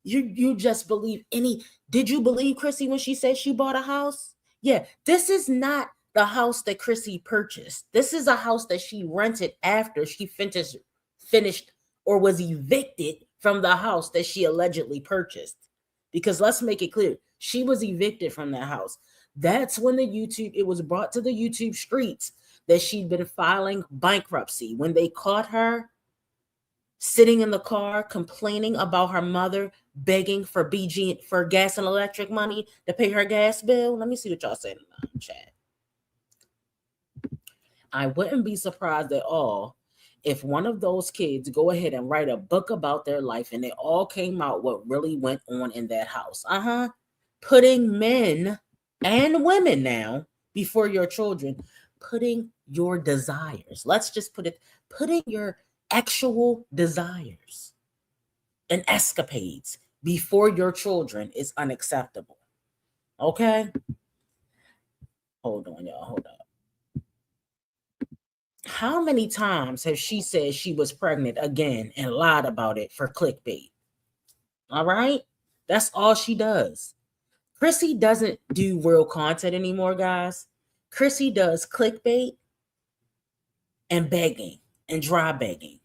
you just believe did you believe Chrissy when she said she bought a house? Yeah, this is not the house that Chrissy purchased. This is a house that she rented after she finished or was evicted from the house that she allegedly purchased. Because let's make it clear, she was evicted from that house. That's when it was brought to the YouTube streets that she'd been filing bankruptcy. When they caught her sitting in the car complaining about her mother begging for gas and electric money to pay her gas bill. Let me see what y'all saying in the chat. I wouldn't be surprised at all if one of those kids go ahead and write a book about their life and it all came out what really went on in that house. Putting men and women now before your children, putting your desires. Let's just putting your actual desires and escapades before your children is unacceptable. Okay? Hold on, y'all. Hold up. How many times has she said she was pregnant again and lied about it for clickbait? All right? That's all she does. Chrissy doesn't do real content anymore, guys. Chrissy does clickbait and begging and dry begging.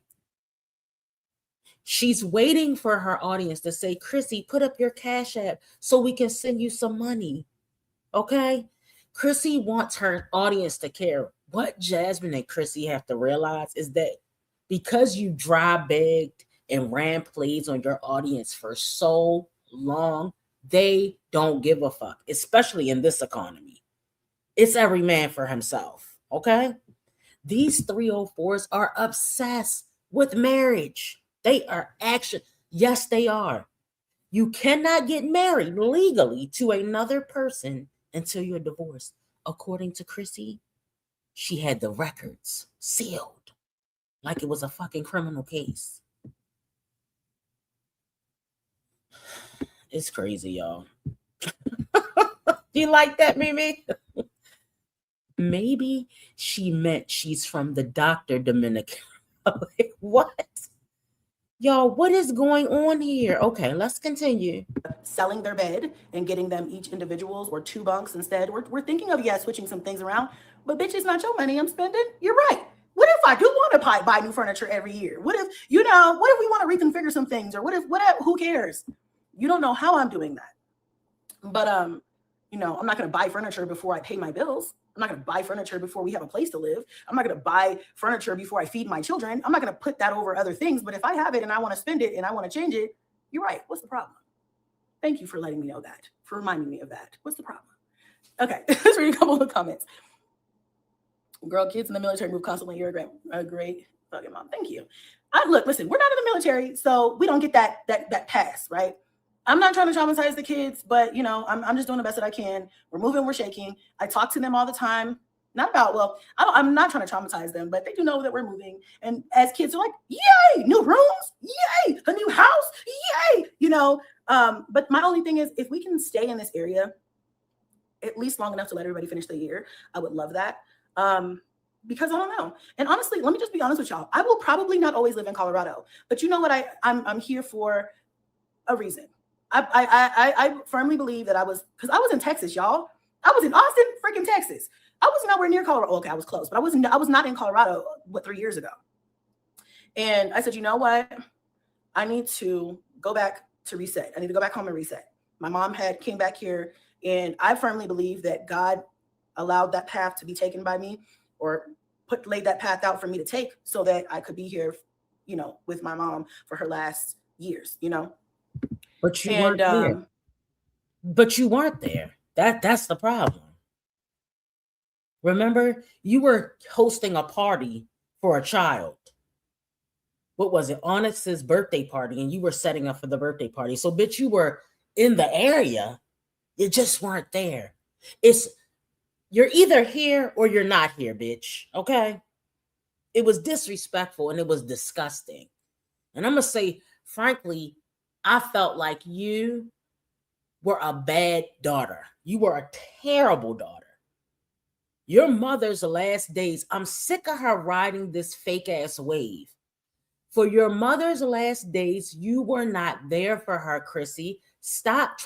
She's waiting for her audience to say, Chrissy, put up your Cash App so we can send you some money. Okay? Chrissy wants her audience to care. What Jasmine and Chrissy have to realize is that because you dry begged and ran plays on your audience for so long, they don't give a fuck, especially in this economy. It's every man for himself. Okay? These 304s are obsessed with marriage. They are yes, they are. You cannot get married legally to another person until you're divorced. According to Chrissy, she had the records sealed like it was a fucking criminal case. It's crazy, y'all. You like that, Mimi? Maybe she meant she's from the Dr. Dominican. Like, what? Y'all, what is going on here? Okay, let's continue. Selling their bed and getting them each individuals or 2 bunks instead. We're thinking of, switching some things around. But bitch, it's not your money I'm spending. You're right. What if I do want to buy new furniture every year? What if, what if we want to reconfigure some things? Or who cares? You don't know how I'm doing that. But, I'm not going to buy furniture before I pay my bills. I'm not going to buy furniture before we have a place to live. I'm not going to buy furniture before I feed my children. I'm not going to put that over other things. But if I have it and I want to spend it and I want to change it, You're right. What's the problem? Thank you for letting me know that, for reminding me of that. What's the problem? Okay, let's read a couple of comments. Girl, kids in the military move constantly. You're a great fucking mom. Thank you. Listen, we're not in the military, so we don't get that pass, right? I'm not trying to traumatize the kids, but I'm just doing the best that I can. We're moving, we're shaking. I talk to them all the time. I'm not trying to traumatize them, but they do know that we're moving. And as kids, they're like, yay, new rooms, yay, a new house, yay, But my only thing is, if we can stay in this area at least long enough to let everybody finish the year, I would love that. Because I don't know. And honestly, let me just be honest with y'all. I will probably not always live in Colorado, but you know what? I'm here for a reason. I firmly believe that because I was in Texas, y'all. I was in Austin, freaking Texas. I was nowhere near Colorado. Okay, I was close, but I was not in Colorado, 3 years ago. And I said, you know what? I need to go back to reset. I need to go back home and reset. My mom came back here, and I firmly believe that God allowed that path to be taken by me, or laid that path out for me to take, so that I could be here, with my mom for her last years, But you weren't there. But you weren't there. That's the problem. Remember, you were hosting a party for a child. What was it? Onyx's birthday party, and you were setting up for the birthday party. So, bitch, you were in the area. You just weren't there. You're either here or you're not here, bitch. Okay? It was disrespectful and it was disgusting. And I'm going to say, frankly, I felt like you were a bad daughter. You were a terrible daughter. Your mother's last days, I'm sick of her riding this fake ass wave. For your mother's last days, you were not there for her, Chrissy. Stop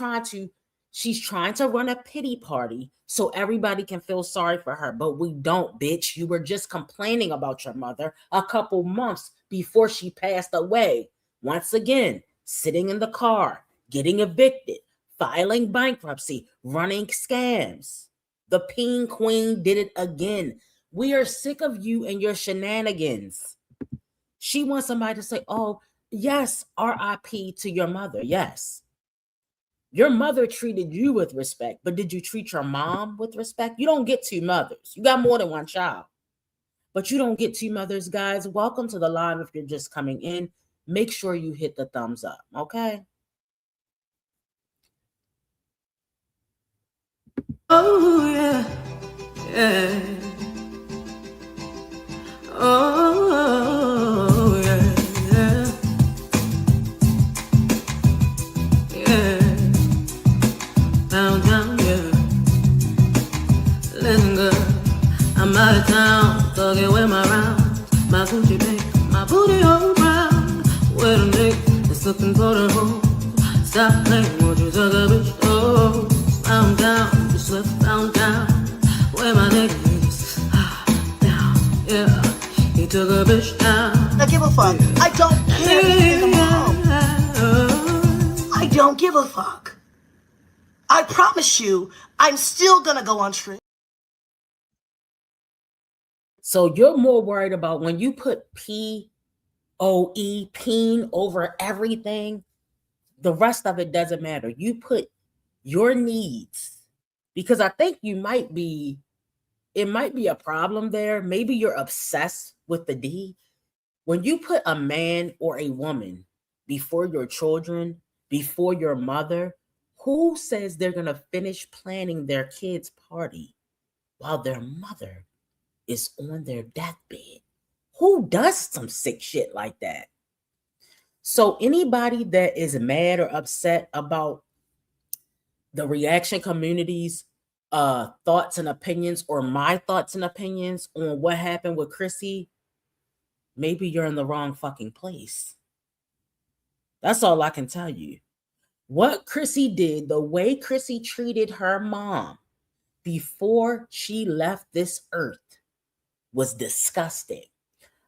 she's trying to run a pity party so everybody can feel sorry for her, but we don't, bitch. You were just complaining about your mother a couple months before she passed away. Once again, sitting in the car, getting evicted, filing bankruptcy, running scams. The Peen Queen did it again. We are sick of you and your shenanigans. She wants somebody to say, oh, yes, RIP to your mother. Yes. Your mother treated you with respect, but did you treat your mom with respect? You don't get two mothers. You got more than one child, but you don't get two mothers, guys. Welcome to the live. If you're just coming in, make sure you hit the thumbs up, okay? Oh, yeah, yeah. Oh, yeah, yeah. Yeah. Downtown, yeah. Listen, girl, I'm out of town, thugging with my rounds. My Gucci bag, my booty all brown. Wait a minute, it's looking for the hole. Stop playing, won't you tug a bitch? Oh, found down, just left found down. Where my nigga is, down, yeah. He took a bitch down. I give a fuck. Yeah. I don't care. I don't give a fuck. I promise you, I'm still gonna go on trip. So you're more worried about when you put P-O-E, peen, over everything, the rest of it doesn't matter. You put your needs, because I think it might be a problem there. Maybe you're obsessed with the D. When you put a man or a woman before your children, before your mother, who says they're going to finish planning their kid's party while their mother is on their deathbed? Who does some sick shit like that? So anybody that is mad or upset about the reaction community's thoughts and opinions, or my thoughts and opinions on what happened with Chrissy, maybe you're in the wrong fucking place. That's all I can tell you. What Chrissy did, the way Chrissy treated her mom before she left this earth, was disgusting.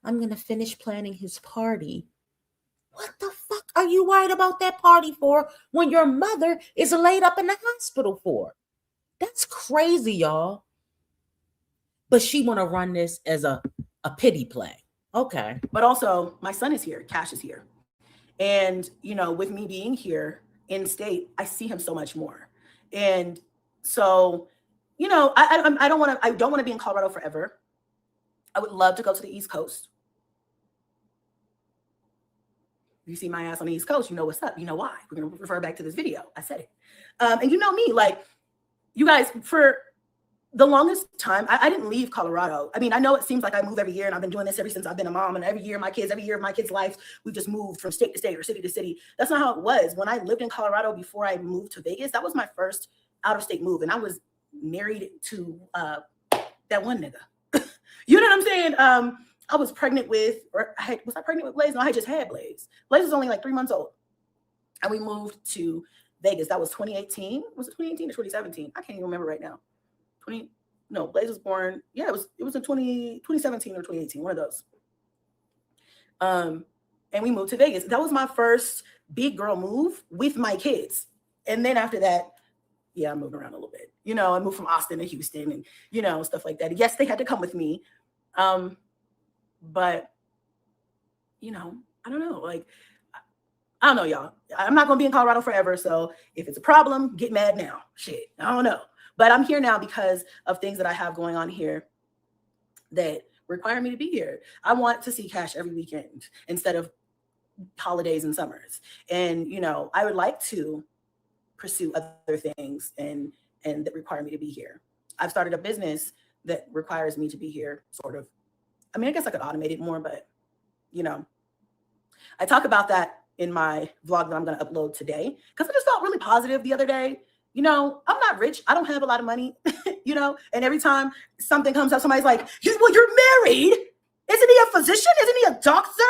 I'm going to finish planning his party. What the fuck are you worried about that party for when your mother is laid up in the hospital for? That's crazy, y'all. But she want to run this as a pity play. Okay. But also, my son is here. Cash is here. And, you know, with me being here in state, I see him so much more. And so, you know, I don't want to be in Colorado forever. I would love to go to the East Coast. If you see my ass on the East Coast, you know what's up. You know why. We're going to refer back to this video. I said it. And you know me, like, you guys, for the longest time, I didn't leave Colorado. I mean, I know it seems like I move every year, and I've been doing this ever since I've been a mom, and every year of my kids' lives, we've just moved from state to state or city to city. That's not how it was. When I lived in Colorado before I moved to Vegas, that was my first out-of-state move, and I was married to that one nigga. You know what I'm saying? I was pregnant with, was I pregnant with Blaze? No, I had just had Blaze. Blaze was only like 3 months old, and we moved to Vegas. That was 2018. Was it 2018 or 2017? I can't even remember right now. Blaze was born. Yeah, it was in 2017 or 2018, one of those. And we moved to Vegas. That was my first big girl move with my kids. And then after that, yeah, I moved around a little bit. You know, I moved from Austin to Houston and, you know, stuff like that. Yes, they had to come with me. But, you know, I don't know. Like, I don't know, y'all. I'm not going to be in Colorado forever. So if it's a problem, get mad now. Shit, I don't know. But I'm here now because of things that I have going on here that require me to be here. I want to see Cash every weekend instead of holidays and summers. And, you know, I would like to pursue other things and that require me to be here. I've started a business that requires me to be here, sort of. I mean, I guess I could automate it more, but, you know, I talk about that in my vlog that I'm going to upload today because I just felt really positive the other day. You know, I'm not rich. I don't have a lot of money, you know, and every time something comes up, somebody's like, well, you're married. Isn't he a physician? Isn't he a doctor?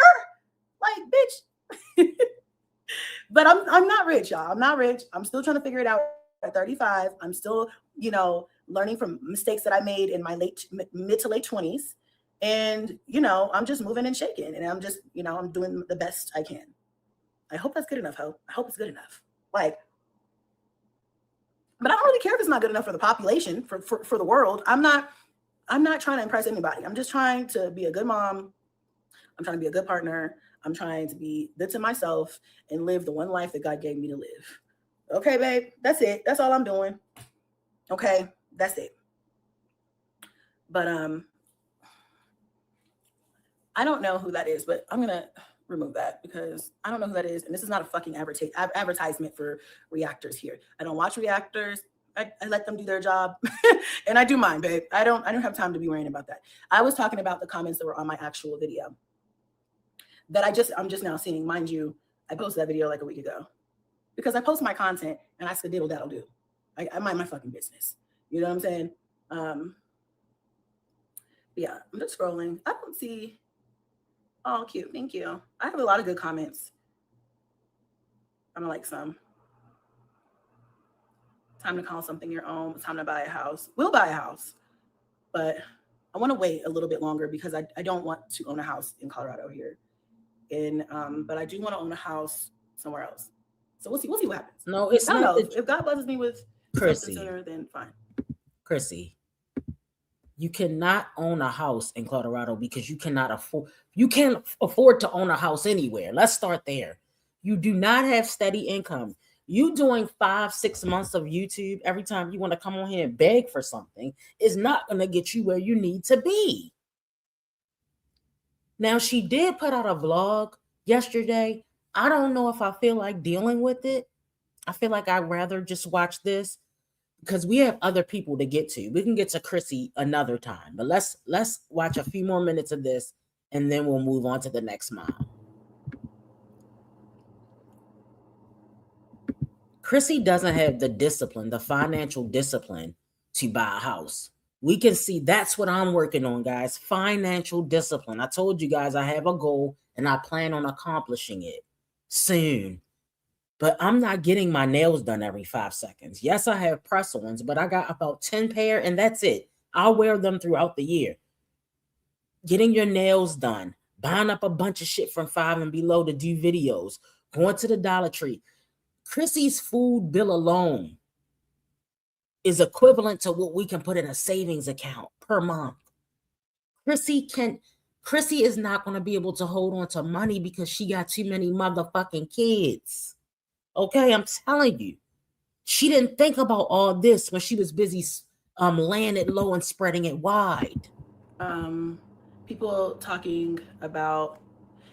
Like, bitch. But I'm not rich, y'all. I'm not rich. I'm still trying to figure it out at 35. I'm still, you know, learning from mistakes that I made in my mid to late 20s. And, you know, I'm just moving and shaking. And I'm just, you know, I'm doing the best I can. I hope that's good enough, Ho. I hope it's good enough. Like, but I don't really care if it's not good enough for the population, for the world. I'm not trying to impress anybody. I'm just trying to be a good mom. I'm trying to be a good partner. I'm trying to be good to myself and live the one life that God gave me to live. Okay, babe, that's it. That's all I'm doing. Okay, that's it. But I don't know who that is, but I'm gonna remove that because I don't know who that is, and this is not a fucking advertisement for reactors here. I don't watch reactors. I let them do their job, and I do mine, babe. I don't have time to be worrying about that. I was talking about the comments that were on my actual video that I'm just now seeing. Mind you, I posted that video like a week ago because I post my content and I said, that'll do. I mind my fucking business. You know what I'm saying? Yeah, I'm just scrolling. I don't see. Oh, cute. Thank you. I have a lot of good comments. I'm gonna like some. Time to call something your own. It's time to buy a house. We'll buy a house, but I want to wait a little bit longer because I don't want to own a house in Colorado here. And but I do want to own a house somewhere else. So we'll see what happens. No, it's I don't not. know. If God blesses me with Chrissy, something sooner, then fine. Chrissy, you cannot own a house in Colorado because you can't afford to own a house anywhere. Let's start there. You do not have steady income. You doing 5-6 months of YouTube every time you want to come on here and beg for something is not going to get you where you need to be. Now, she did put out a vlog yesterday. I don't know if I feel like dealing with it. I feel like I'd rather just watch this because we have other people to get to. We can get to Chrissy another time, but let's watch a few more minutes of this and then we'll move on to the next mom. Chrissy doesn't have the discipline, the financial discipline to buy a house. We can see that's what I'm working on, guys. Financial discipline. I told you guys I have a goal and I plan on accomplishing it soon. But I'm not getting my nails done every 5 seconds. Yes, I have press-ons, but I got about 10 pair and that's it. I'll wear them throughout the year. Getting your nails done, buying up a bunch of shit from 5 and Below to do videos, going to the Dollar Tree. Chrissy's food bill alone is equivalent to what we can put in a savings account per month. Chrissy can, Chrissy is not going to be able to hold on to money because she got too many motherfucking kids. Okay, I'm telling you. She didn't think about all this when she was busy laying it low and spreading it wide. People talking about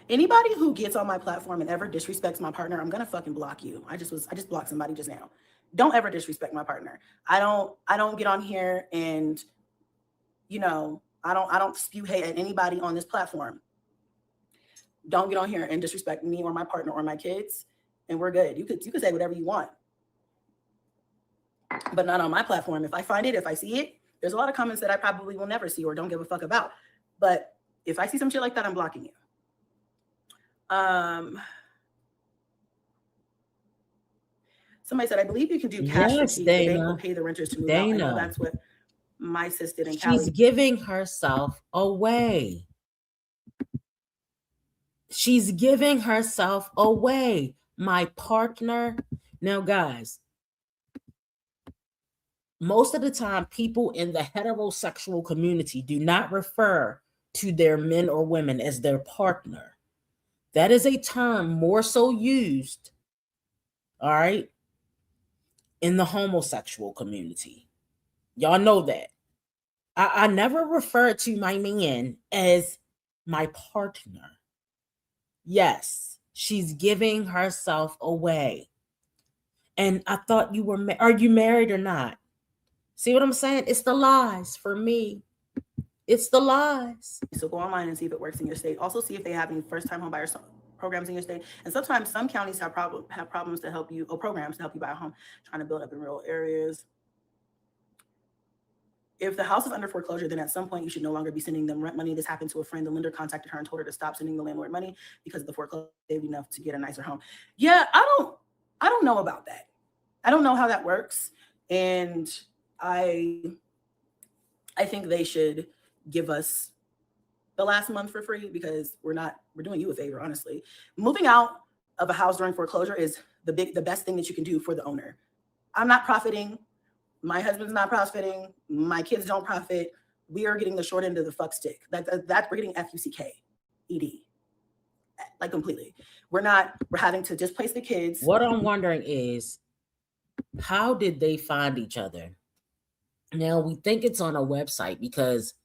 anybody who gets on my platform and ever disrespects my partner, I'm gonna fucking block you. I just blocked somebody just now. Don't ever disrespect my partner. I don't get on here and, you know, I don't spew hate at anybody on this platform. Don't get on here and disrespect me or my partner or my kids, and we're good. You could say whatever you want, but not on my platform. If I find it, if I see it, there's a lot of comments that I probably will never see or don't give a fuck about. But if I see some shit like that, I'm blocking you. Somebody said, I believe you can do cash receipts. The bank will pay the renters to move out. I know that's what my sis did in Cali. She's giving herself away. She's giving herself away. My partner. Now, guys, most of the time, people in the heterosexual community do not refer to their men or women as their partner. That is a term more so used, all right, in the homosexual community. Y'all know that. I never refer to my man as my partner. Yes, she's giving herself away. And I thought you were, are you married or not? See what I'm saying? It's the lies for me. It's the lies. So go online and see if it works in your state. Also see if they have any first-time home buyer programs in your state. And sometimes some counties have programs to help you, or programs to help you buy a home, trying to build up in rural areas. If the house is under foreclosure, then at some point you should no longer be sending them rent money. This happened to a friend. The lender contacted her and told her to stop sending the landlord money because the foreclosure saved enough to get a nicer home. Yeah, I don't know about that. I don't know how that works. And I think they should give us the last month for free because we're doing you a favor, honestly. Moving out of a house during foreclosure is the best thing that you can do for the owner. I'm not profiting. My husband's not profiting. My kids don't profit. We are getting the short end of the fuck stick. That we're getting FUCK-ED, like completely. We're having to displace the kids. What I'm wondering is, how did they find each other? Now, we think it's on a website because,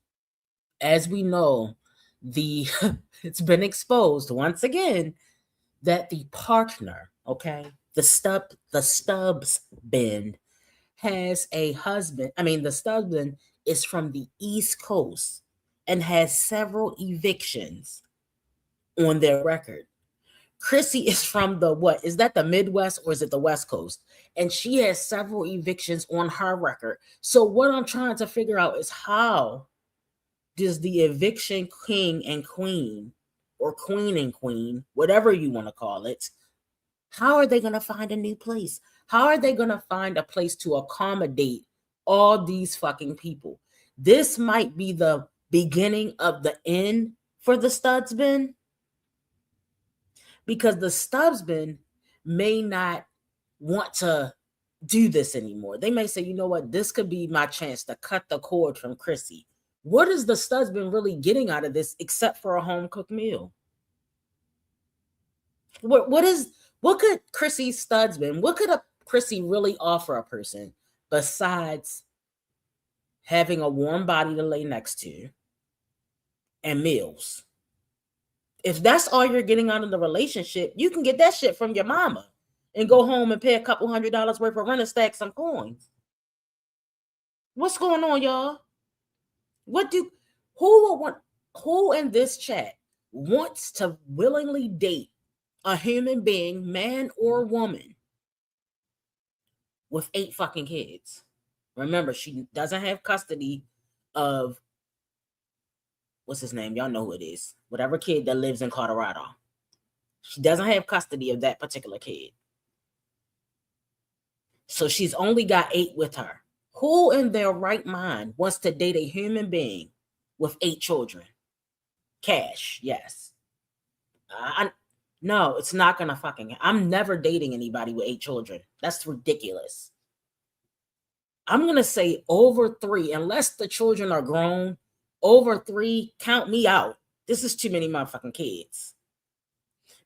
as we know, it's been exposed once again that the partner, okay, the Stubbs bin has a husband. I mean, the Stubbs is from the East Coast and has several evictions on their record. Chrissy is from is that the Midwest or is it the West Coast? And she has several evictions on her record. So what I'm trying to figure out is, how does the eviction king and queen, or queen and queen, whatever you want to call it, how are they going to find a new place? How are they going to find a place to accommodate all these fucking people? This might be the beginning of the end for the Stubbs bin, because the Stubbs bin may not want to do this anymore. They may say, you know what, this could be my chance to cut the cord from Chrissy. What is the Stubbs bin really getting out of this except for a home-cooked meal? What could Chrissy Stubbs bin, what could a Chrissy really offer a person besides having a warm body to lay next to and meals? If that's all you're getting out of the relationship, you can get that shit from your mama and go home and pay a couple $100 worth of rent and stack some coins. What's going on, y'all? Who in this chat wants to willingly date a human being, man or woman, with 8 fucking kids? Remember, she doesn't have custody of, what's his name? Y'all know who it is. Whatever kid that lives in Colorado. She doesn't have custody of that particular kid. So she's only got 8 with her. Who in their right mind wants to date a human being with 8 children? Cash, yes. No, it's not gonna fucking. I'm never dating anybody with 8 children. That's ridiculous. I'm gonna say over 3, unless the children are grown. Over 3, count me out. This is too many motherfucking kids.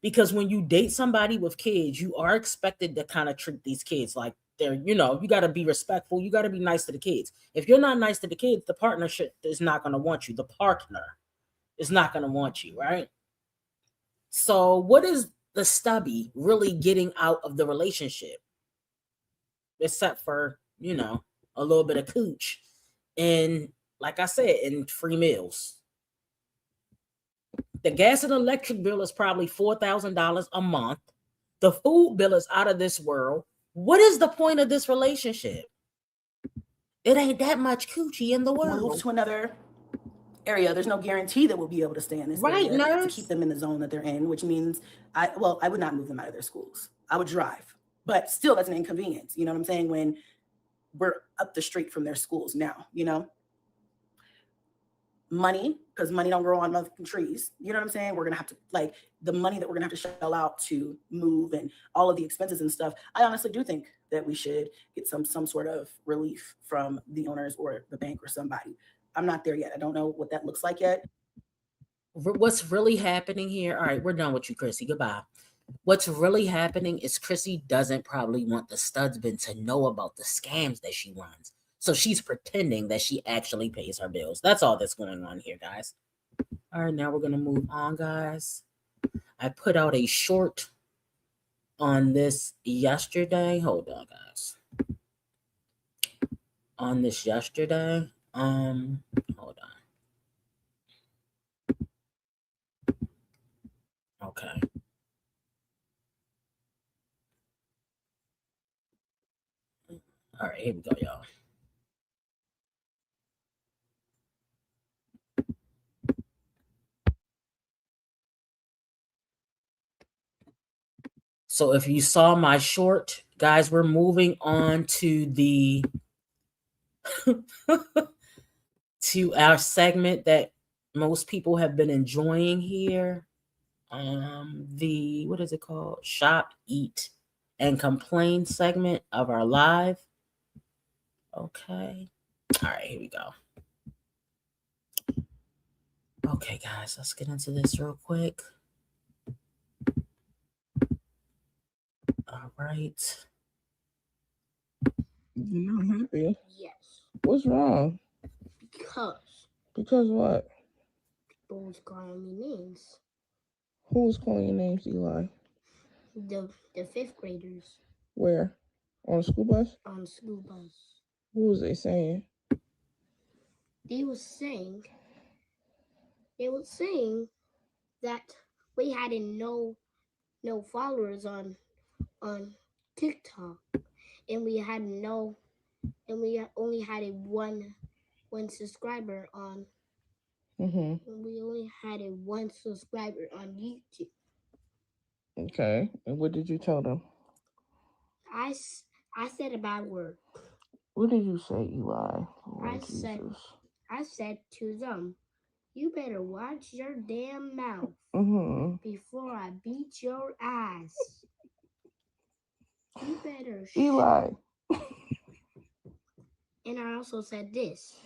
Because when you date somebody with kids, you are expected to kind of treat these kids like they're, you got to be respectful. You got to be nice to the kids. If you're not nice to the kids, the partnership is not going to want you. The partner is not going to want you, right? So what is the stubby really getting out of the relationship? Except for, a little bit of cooch. And like I said, and free meals. The gas and electric bill is probably $4,000 a month. The food bill is out of this world. What is the point of this relationship? It ain't that much coochie in the world. Move to another area. There's no guarantee that we'll be able to stay in this area to keep them in the zone that they're in, which means I would not move them out of their schools. I would drive, but still that's an inconvenience. You know what I'm saying? When we're up the street from their schools now, money, because money don't grow on motherfucking trees. You know what I'm saying? We're gonna have to, like, the money that we're gonna have to shell out to move and all of the expenses and stuff. I honestly do think that we should get some sort of relief from the owners or the bank or somebody. I'm not there yet. I don't know what that looks like yet. What's really happening here? All right, we're done with you, Chrissy. Goodbye. What's really happening is Chrissy doesn't probably want the Studsman to know about the scams that she runs. So she's pretending that she actually pays her bills. That's all that's going on here, guys. All right, now we're going to move on, guys. I put out a short on this yesterday. Hold on, guys. On this yesterday. Hold on. Okay. All right, here we go, y'all. So if you saw my short, guys, we're moving on to the to our segment that most people have been enjoying here. The, what is it called? Shop, Eat, and Complain segment of our live. Okay. All right, here we go. Okay, guys, let's get into this real quick. All right. You're not happy? Yes. What's wrong? Because what? People was calling me names. Who was calling your names, Eli? The fifth graders. Where? On the school bus? On the school bus. What was they saying? They was saying that we had no followers on TikTok, and we only had a one subscriber on. And we only had a one subscriber on YouTube. Okay, and what did you tell them? I said a bad word. What did you say, Eli? I said to them, you better watch your damn mouth before I beat your ass. You better Eli. And I also said this.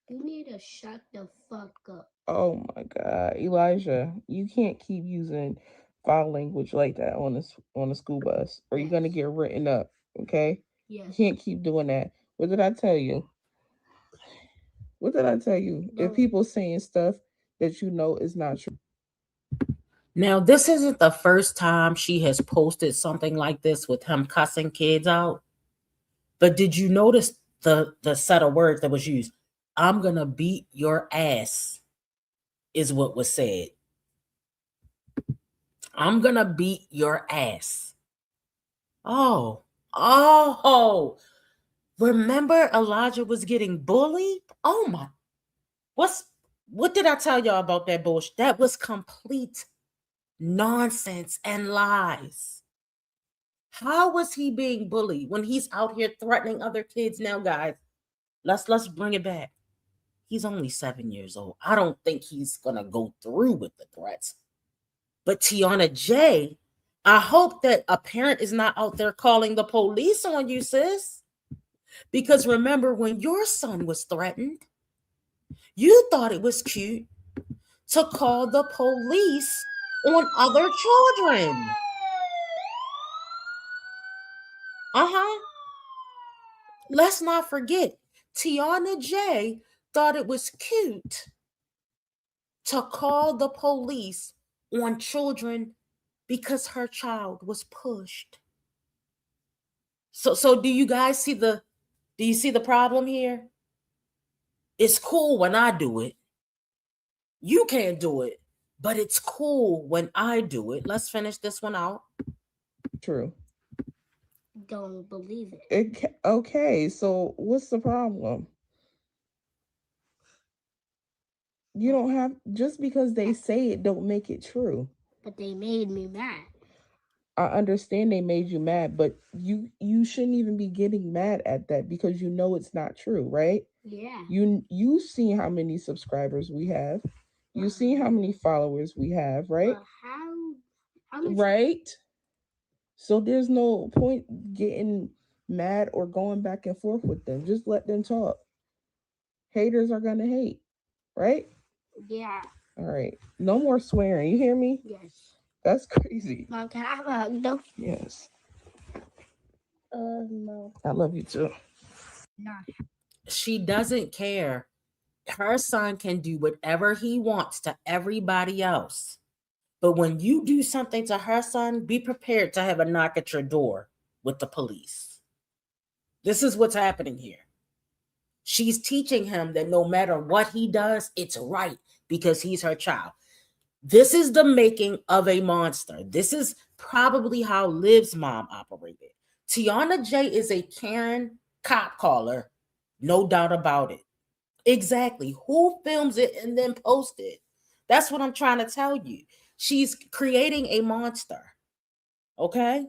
You need to shut the fuck up. Oh my God, Elijah, you can't keep using foul language like that on the school bus, or you're gonna get written up. Okay? Yes. You can't keep doing that. What did I tell you? What did I tell you? No. If people saying stuff that is not true. Now, this isn't the first time she has posted something like this with him cussing kids out. But did you notice the set of words that was used? I'm gonna beat your ass is what was said. I'm gonna beat your ass. Oh. Remember Elijah was getting bullied? Oh my. What did I tell y'all about that bullshit? That was complete nonsense and lies. How was he being bullied when he's out here threatening other kids now, guys? Let's bring it back. He's only 7 years old. I don't think he's gonna go through with the threats. But Tiana J, I hope that a parent is not out there calling the police on you, sis. Because remember when your son was threatened, you thought it was cute to call the police on other children. Let's not forget, Tiana J thought it was cute to call the police on children because her child was pushed. So do you guys see the problem here? It's cool when I do it. You can't do it, but it's cool when I do it. Let's finish this one out. True. Don't believe it. Okay, so what's the problem? You don't have, just because they say it don't make it true. But they made me mad. I understand they made you mad, but you shouldn't even be getting mad at that because you know it's not true, right? Yeah. You see how many subscribers we have. You see how many followers we have, right? How much? Right? So there's no point getting mad or going back and forth with them. Just let them talk. Haters are gonna hate, right? Yeah. All right. No more swearing. You hear me? Yes. That's crazy. Mom, can I have a hug though? Yes. No. I love you too. Nah. She doesn't care. Her son can do whatever he wants to everybody else. But when you do something to her son, be prepared to have a knock at your door with the police. This is what's happening here. She's teaching him that no matter what he does, it's right because he's her child. This is the making of a monster. This is probably how Liv's mom operated. Tiana J is a Karen cop caller, no doubt about it. Exactly. Who films it and then posts it? That's what I'm trying to tell you. She's creating a monster. Okay?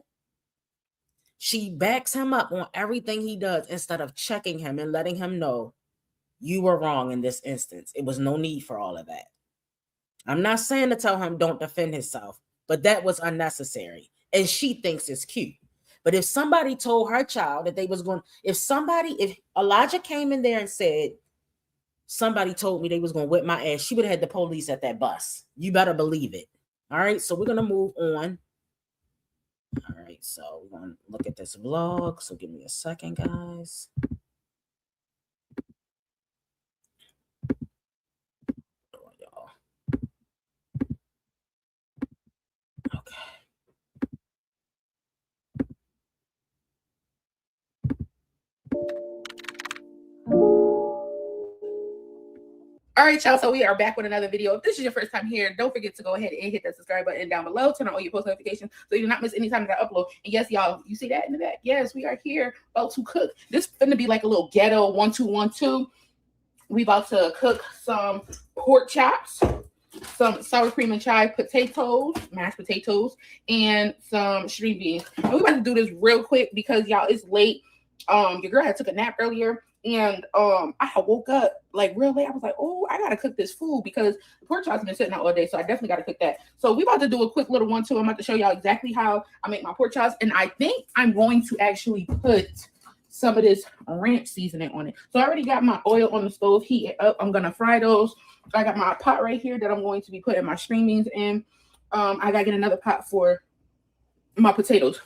She backs him up on everything he does instead of checking him and letting him know you were wrong in this instance. It was no need for all of that. I'm not saying to tell him don't defend himself, but that was unnecessary. And she thinks it's cute. But if somebody told her child that they was going, if Elijah came in there and said, somebody told me they was going to whip my ass, she would have had the police at that bus. You better believe it. All right, so we're going to move on. All right, so we're going to look at this vlog. So give me a second, guys. Okay. All right, y'all, so we are back with another video. If this is your first time here, don't forget to go ahead and hit that subscribe button down below. Turn on all your post notifications so you do not miss any time that I upload. And yes, y'all, you see that in the back? Yes, we are here about to cook. This is going to be like a little ghetto 1-2-1-2. We about to cook some pork chops, some sour cream and chive potatoes, mashed potatoes, and some string beans. And we're about to do this real quick because, y'all, it's late. Your girl had took a nap earlier. And I woke up like real late. I was like, oh, I gotta cook this food because the pork chops have been sitting out all day. So I definitely gotta cook that. So we about to do a quick little 1-2. I'm about to show y'all exactly how I make my pork chops. And I think I'm going to actually put some of this ranch seasoning on it. So I already got my oil on the stove, heat it up. I'm gonna fry those. I got my pot right here that I'm going to be putting my string beans in. I gotta get another pot for my potatoes.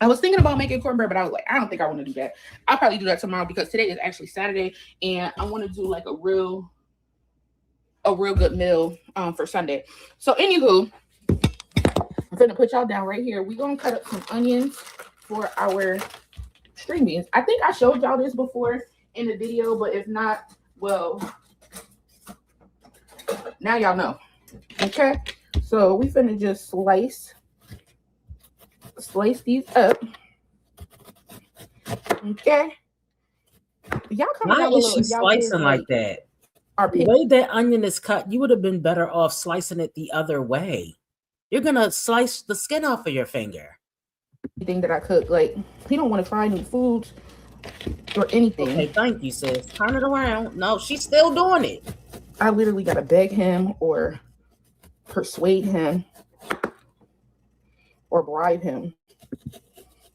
I was thinking about making cornbread, but I was like, I don't think I want to do that. I'll probably do that tomorrow because today is actually Saturday, and I want to do like a real good meal for Sunday. So anywho, I'm gonna put y'all down right here. We're gonna cut up some onions for our string beans. I think I showed y'all this before in the video, but if not, well, now y'all know. Okay, so we finna just slice these up. Okay. Y'all Why is she slicing like that? The way that onion is cut, you would have been better off slicing it the other way. You're gonna slice the skin off of your finger. Anything that I cook, like he don't want to try new foods or anything. Okay, thank you, sis. Turn it around. No, she's still doing it. I literally gotta beg him or persuade him or bribe him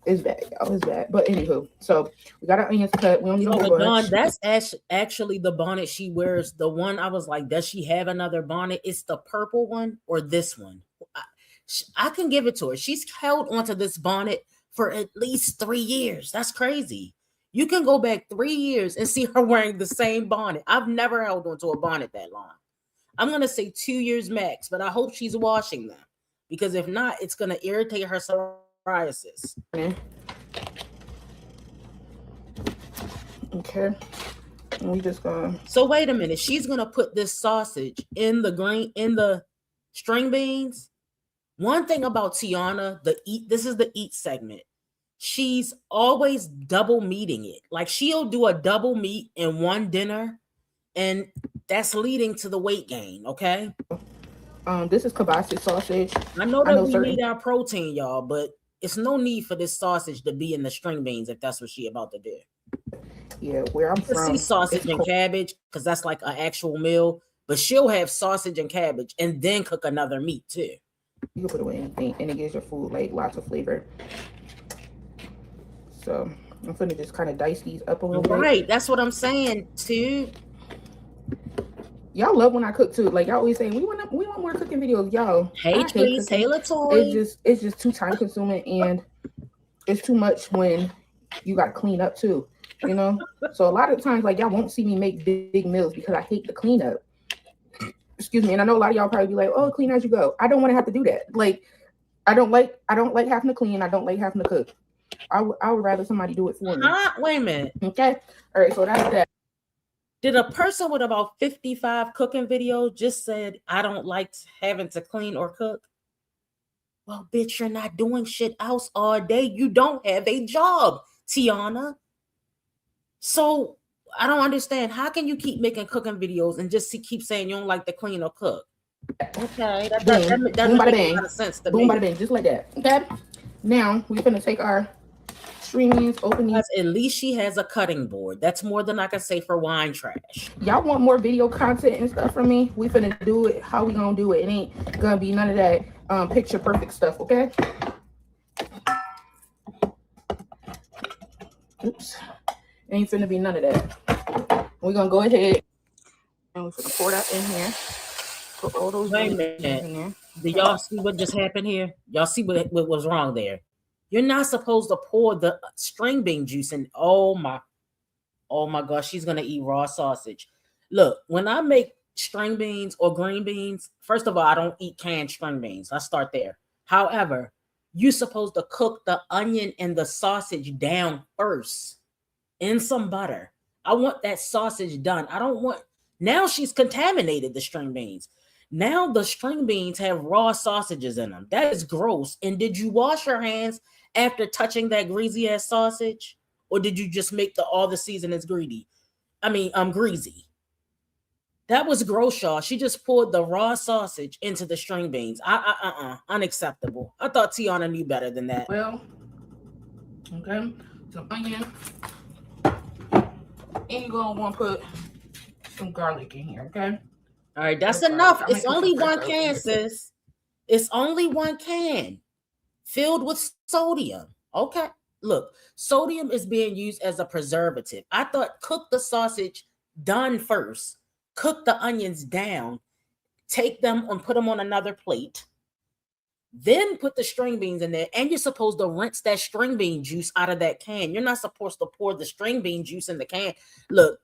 It's bad, y'all. It's bad. But anywho, so we got our onions cut. We don't need a whole bunch. That's actually the bonnet she wears. The one I was like, does she have another bonnet? It's the purple one or this one. I can give it to her. She's held onto this bonnet for at least 3 years. That's crazy. You can go back 3 years and see her wearing the same bonnet. I've never held onto a bonnet that long. I'm going to say 2 years max, but I hope she's washing them, because if not, it's going to irritate her psoriasis. Okay. We just gonna. So wait a minute. She's going to put this sausage in the string beans. One thing about Tiana, this is the eat segment. She's always double meating it. Like, she'll do a double meat in one dinner, and that's leading to the weight gain. Okay. This is kielbasa sausage. I know that we need our protein, y'all, but it's no need for this sausage to be in the string beans if that's what she about to do. Yeah, where I'm from, see sausage and cabbage, because that's like an actual meal. But she'll have sausage and cabbage and then cook another meat too. You can put away anything, and it gives your food like lots of flavor. So I'm gonna just kind of dice these up a little bit. Right, that's what I'm saying too. Y'all love when I cook too. Like, y'all always say we want more cooking videos. Y'all, hey Trees, hey Latoya. It's just too time consuming, and it's too much when you got to clean up too. You know, so a lot of times, like, y'all won't see me make big meals because I hate the cleanup. Excuse me, and I know a lot of y'all probably be like, "Oh, clean as you go." I don't want to have to do that. Like, I don't like having to clean. I don't like having to cook. I would rather somebody do it for me. Wait a minute. Okay. All right. So that's that. Did a person with about 55 cooking videos just said, I don't like having to clean or cook? Well, bitch, you're not doing shit else all day. You don't have a job, Tiana. So I don't understand. How can you keep making cooking videos and just keep saying you don't like to clean or cook? Okay. That boom, doesn't bada make bang. a lot of sense to boom, me. Bada bang. Just like that. Okay. Now we're going to take our string beans, open these. At least she has a cutting board. That's more than I can say for wine trash. Y'all want more video content and stuff from me? We finna do it how we gonna do it. It ain't gonna be none of that picture perfect stuff, okay? Oops. Ain't finna be none of that. We're gonna go ahead and we're gonna pour that in here. Put all those in there. Do y'all see what just happened here? Y'all see what was wrong there? You're not supposed to pour the string bean juice in. Oh my gosh, she's gonna eat raw sausage. Look, when I make string beans or green beans, first of all, I don't eat canned string beans. Let's start there. However, you're supposed to cook the onion and the sausage down first in some butter. I want that sausage done. I don't want, now she's contaminated the string beans. Now the string beans have raw sausages in them. That is gross. And did you wash your hands after touching that greasy ass sausage? Or did you just make all the seasonings greasy? That was gross, y'all. She just poured the raw sausage into the string beans. Unacceptable. I thought Tiana knew better than that. Well, okay, some onion. And you're gonna want to put some garlic in here, okay? All right, that's enough. It's only one can, sis. It's only one can filled with sodium. Okay. Look, sodium is being used as a preservative. I thought cook the sausage done first, cook the onions down, take them and put them on another plate, then put the string beans in there, and you're supposed to rinse that string bean juice out of that can. You're not supposed to pour the string bean juice in the can. Look,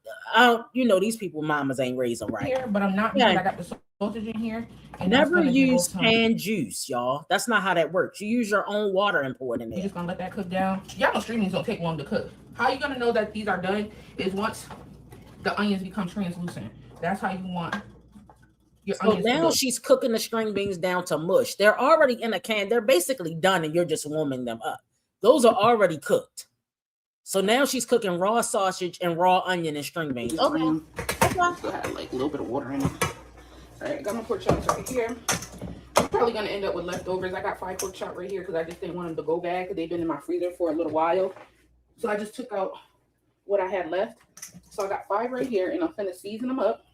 these people mamas ain't raising right. Here, but I'm not because I got the sausage in here. And never use canned juice, y'all. That's not how that works. You use your own water and pour it in there. You're just gonna let that cook down. Y'all know string beans don't take long to cook. How you gonna know that these are done is once the onions become translucent. That's how you want your onions. So now she's cooking the string beans down to mush. They're already in a can. They're basically done, and you're just warming them up. Those are already cooked. So now she's cooking raw sausage and raw onion and string beans. Okay. So I had like a little bit of water in it. All right, got my pork chops right here. I'm probably gonna end up with leftovers. I got 5 pork chops right here because I just didn't want them to go bad because they've been in my freezer for a little while. So I just took out what I had left. So I got 5 right here, and I'm gonna season them up.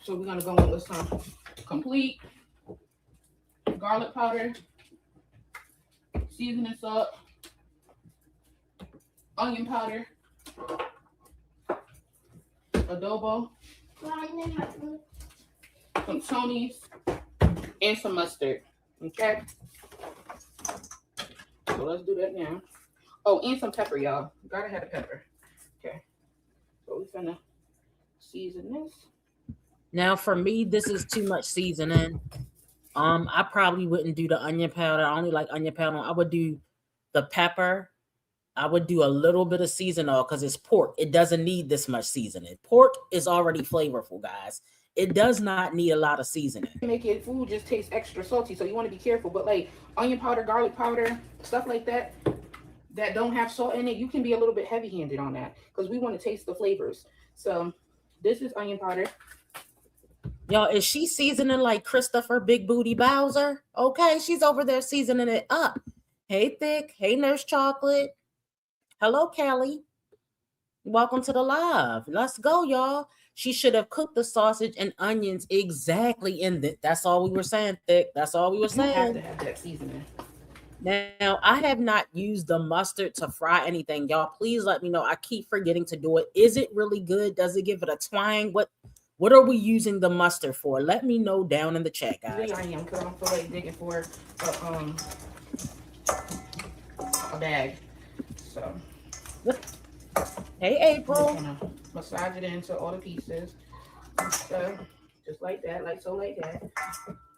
So we're gonna go in with some complete garlic powder, seasoning salt, onion powder, adobo, some Tony's, and some mustard. Okay. So let's do that now. Oh, and some pepper, y'all. Gotta have the pepper. Okay. So we're gonna season this. Now for me, this is too much seasoning. I probably wouldn't do the onion powder. I only like onion powder. I would do the pepper. I would do a little bit of seasoning because it's pork. It doesn't need this much seasoning. Pork is already flavorful, guys. It does not need a lot of seasoning. Make your food just taste extra salty, so you want to be careful. But like onion powder, garlic powder, stuff like that, that don't have salt in it, you can be a little bit heavy-handed on that because we want to taste the flavors. So this is onion powder. Y'all, is she seasoning like Christopher Big Booty Bowser? Okay, she's over there seasoning it up. Hey, Thick. Hey, Nurse Chocolate. Hello, Kelly. Welcome to the live. Let's go, y'all. She should have cooked the sausage and onions exactly in it. That's all we were saying, Thick. That's all we were saying. You have to have that seasoning. Now, I have not used the mustard to fry anything. Y'all, please let me know. I keep forgetting to do it. Is it really good? Does it give it a twang? What are we using the mustard for? Let me know down in the chat, guys. I am, because I don't feel like digging for a bag. So, hey, April. I'm gonna massage it into all the pieces. So, just like that, like that.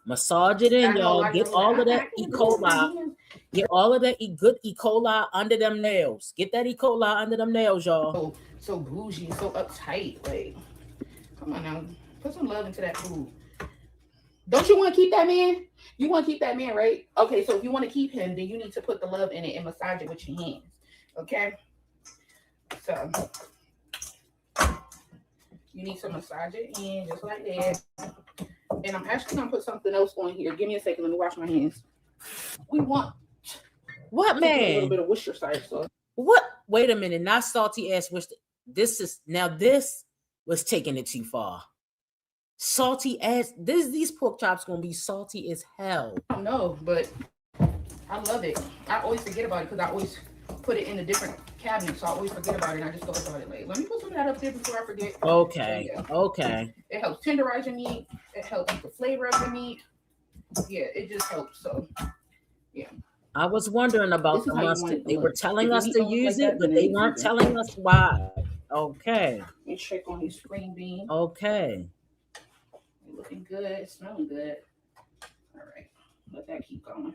Massage it in, y'all. Get all of that E. coli. Get all of that good E. coli under them nails. Get that E. coli under them nails, y'all. So bougie, so uptight. Like, come on now. Put some love into that food. Don't you want to keep that man? You want to keep that man, right? Okay, so if you want to keep him, then you need to put the love in it and massage it with your hands. Okay? So, you need to massage it in just like that. And I'm actually going to put something else on here. Give me a second. Let me wash my hands. We want what, man? A little bit of Worcestershire sauce. What? Wait a minute. Not salty ass Worcester. This was taking it too far. Salty ass. These pork chops going to be salty as hell. I don't know, but I love it. I always forget about it because I always put it in a different cabinet, so I always forget about it and I just thought about it later. Let me put some of that up there before I forget. Okay. So, yeah. Okay. It helps tenderize your meat. It helps the flavor of the meat. Yeah, it just helps. So, yeah. I was wondering about the mustard. They were telling us to use it, but they weren't telling us why. Okay. Let me check on these green beans. Okay. They're looking good. Smelling good. All right. Let that keep going.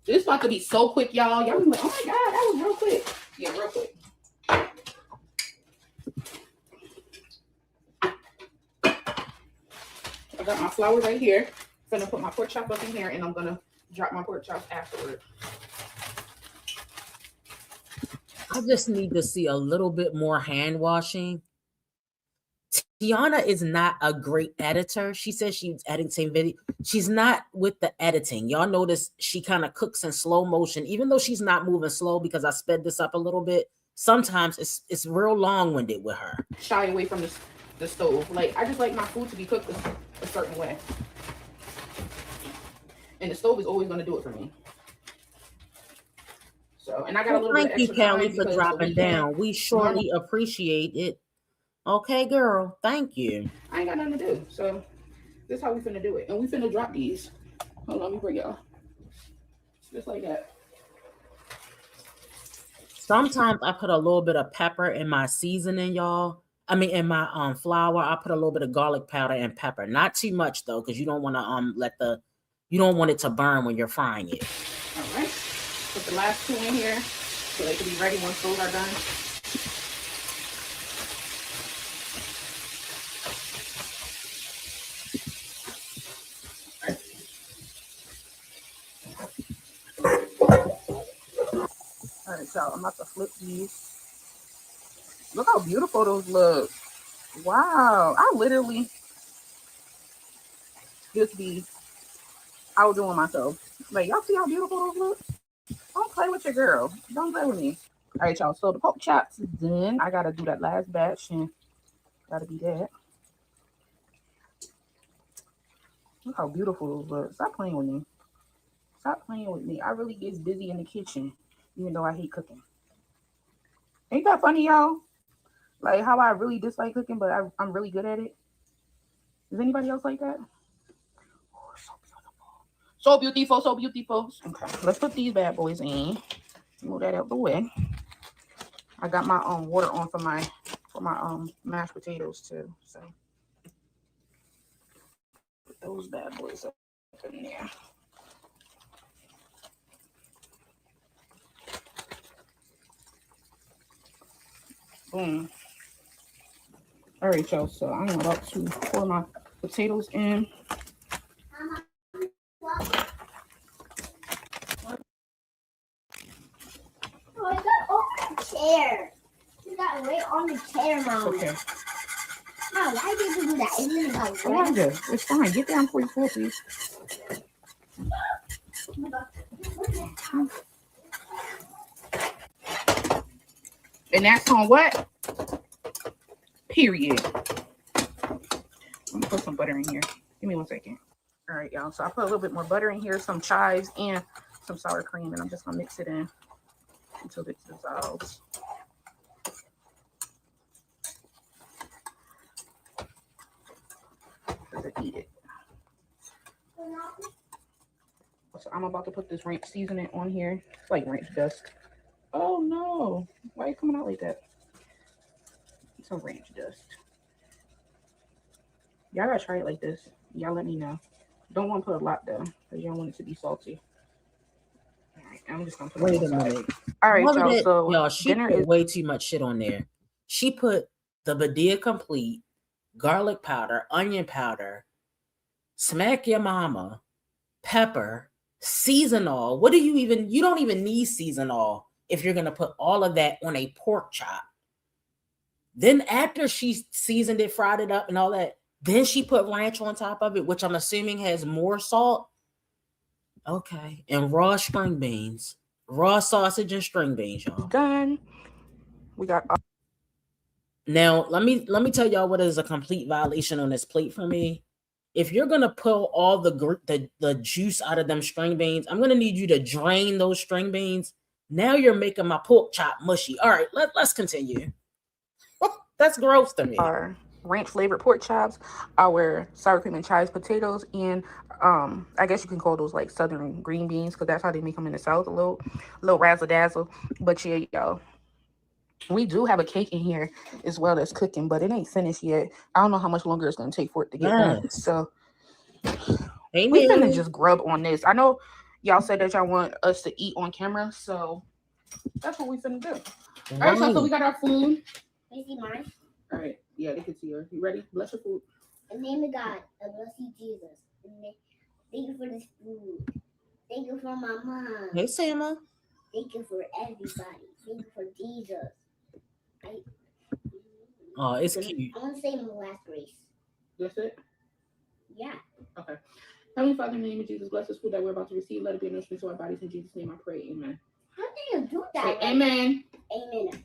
This is about to be so quick, y'all. Y'all be like, oh my God, that was real quick. Yeah, real quick. I got my flour right here. I'm gonna put my pork chop up in here and I'm gonna drop my pork chops afterward. I just need to see a little bit more hand washing. Tiana is not a great editor. She says she's editing video. She's not with the editing. Y'all notice she kind of cooks in slow motion, even though she's not moving slow because I sped this up a little bit. Sometimes it's real long-winded with her. Shy away from the stove. Like, I just like my food to be cooked a certain way. And the stove is always going to do it for me. So, and I got a little bit of extra time. Thank you, Kelly, for dropping down. We surely appreciate it. Okay, girl. Thank you. I ain't got nothing to do. So, this is how we finna do it. And we finna drop these. Hold on, let me bring y'all. Just like that. Sometimes I put a little bit of pepper in my seasoning, y'all. I mean, in my flour, I put a little bit of garlic powder and pepper. Not too much though, because you don't want to you don't want it to burn when you're frying it. All right. Put the last two in here so they can be ready once those are done. All right, y'all, I'm about to flip these. Look how beautiful those look. Wow. I literally just be outdoing myself. Like, y'all see how beautiful those look? Don't play with your girl. Don't play with me. All right, y'all. So the pork chops is done. I got to do that last batch and got to be that. Look how beautiful those look. Stop playing with me. Stop playing with me. I really get busy in the kitchen, even though I hate cooking. Ain't that funny, y'all? Like how I really dislike cooking, but I'm really good at it. Is anybody else like that? Oh, so beautiful. So beautiful, so beautiful. Okay, let's put these bad boys in. Move that out the way. I got my water on for my mashed potatoes too. So put those bad boys up in there. Boom. All right, y'all. So I'm about to pour my potatoes in. Oh, I got on the chair. You got right on the chair, Mom. Okay. Mom, why did you do that? Isn't it like Wanda, it's fine. Get down before you fall, please. And that's on what? Period. I'm gonna put some butter in here. Give me 1 second. All right, y'all. So I put a little bit more butter in here, some chives, and some sour cream, and I'm just gonna mix it in until it dissolves. Eat it. So I'm about to put this ranch seasoning on here. It's like ranch dust. Oh no! Why are you coming out like that? It's some ranch dust. Y'all gotta try it like this. Y'all let me know. Don't want to put a lot though, because you don't want it to be salty. All right, I'm just gonna put Wait it a minute. All right, y'all. So y'all, she dinner put is way too much shit on there. She put the Badia Complete, garlic powder, onion powder, smack your mama, pepper, seasonal. What do you even? You don't even need seasonal if you're gonna put all of that on a pork chop. Then after she seasoned it, fried it up, and all that, then she put ranch on top of it, which I'm assuming has more salt. Okay, and raw string beans, raw sausage and string beans, y'all. Done. We got. Now let me tell y'all what is a complete violation on this plate for me. If you're gonna pull all the juice out of them string beans, I'm gonna need you to drain those string beans. Now you're making my pork chop mushy. All right, let's continue. That's gross to me. Our ranch flavored pork chops, our sour cream and chives potatoes, and I guess you can call those like southern green beans because that's how they make them in the South, a little razzle dazzle. But yeah, y'all, we do have a cake in here as well that's cooking, but it ain't finished yet. I don't know how much longer it's gonna take for it to get done. So we're gonna just grub on this. I know y'all said that y'all want us to eat on camera, so that's what we finna do. All right, so we got our food. Can you see mine? All right, yeah, they can see her. You ready? Bless your food. In the name of God, I bless you, Jesus. Thank you for this food. Thank you for my mom. Hey, Sama. Thank you for everybody. Thank you for Jesus. Oh, it's cute. I want to say my last grace. That's it? Yeah. Okay. Heavenly Father, in the name of Jesus, bless this food that we're about to receive. Let it be a nourishment to our bodies. In Jesus' name I pray. Amen. How do you do that? Say amen. Amen.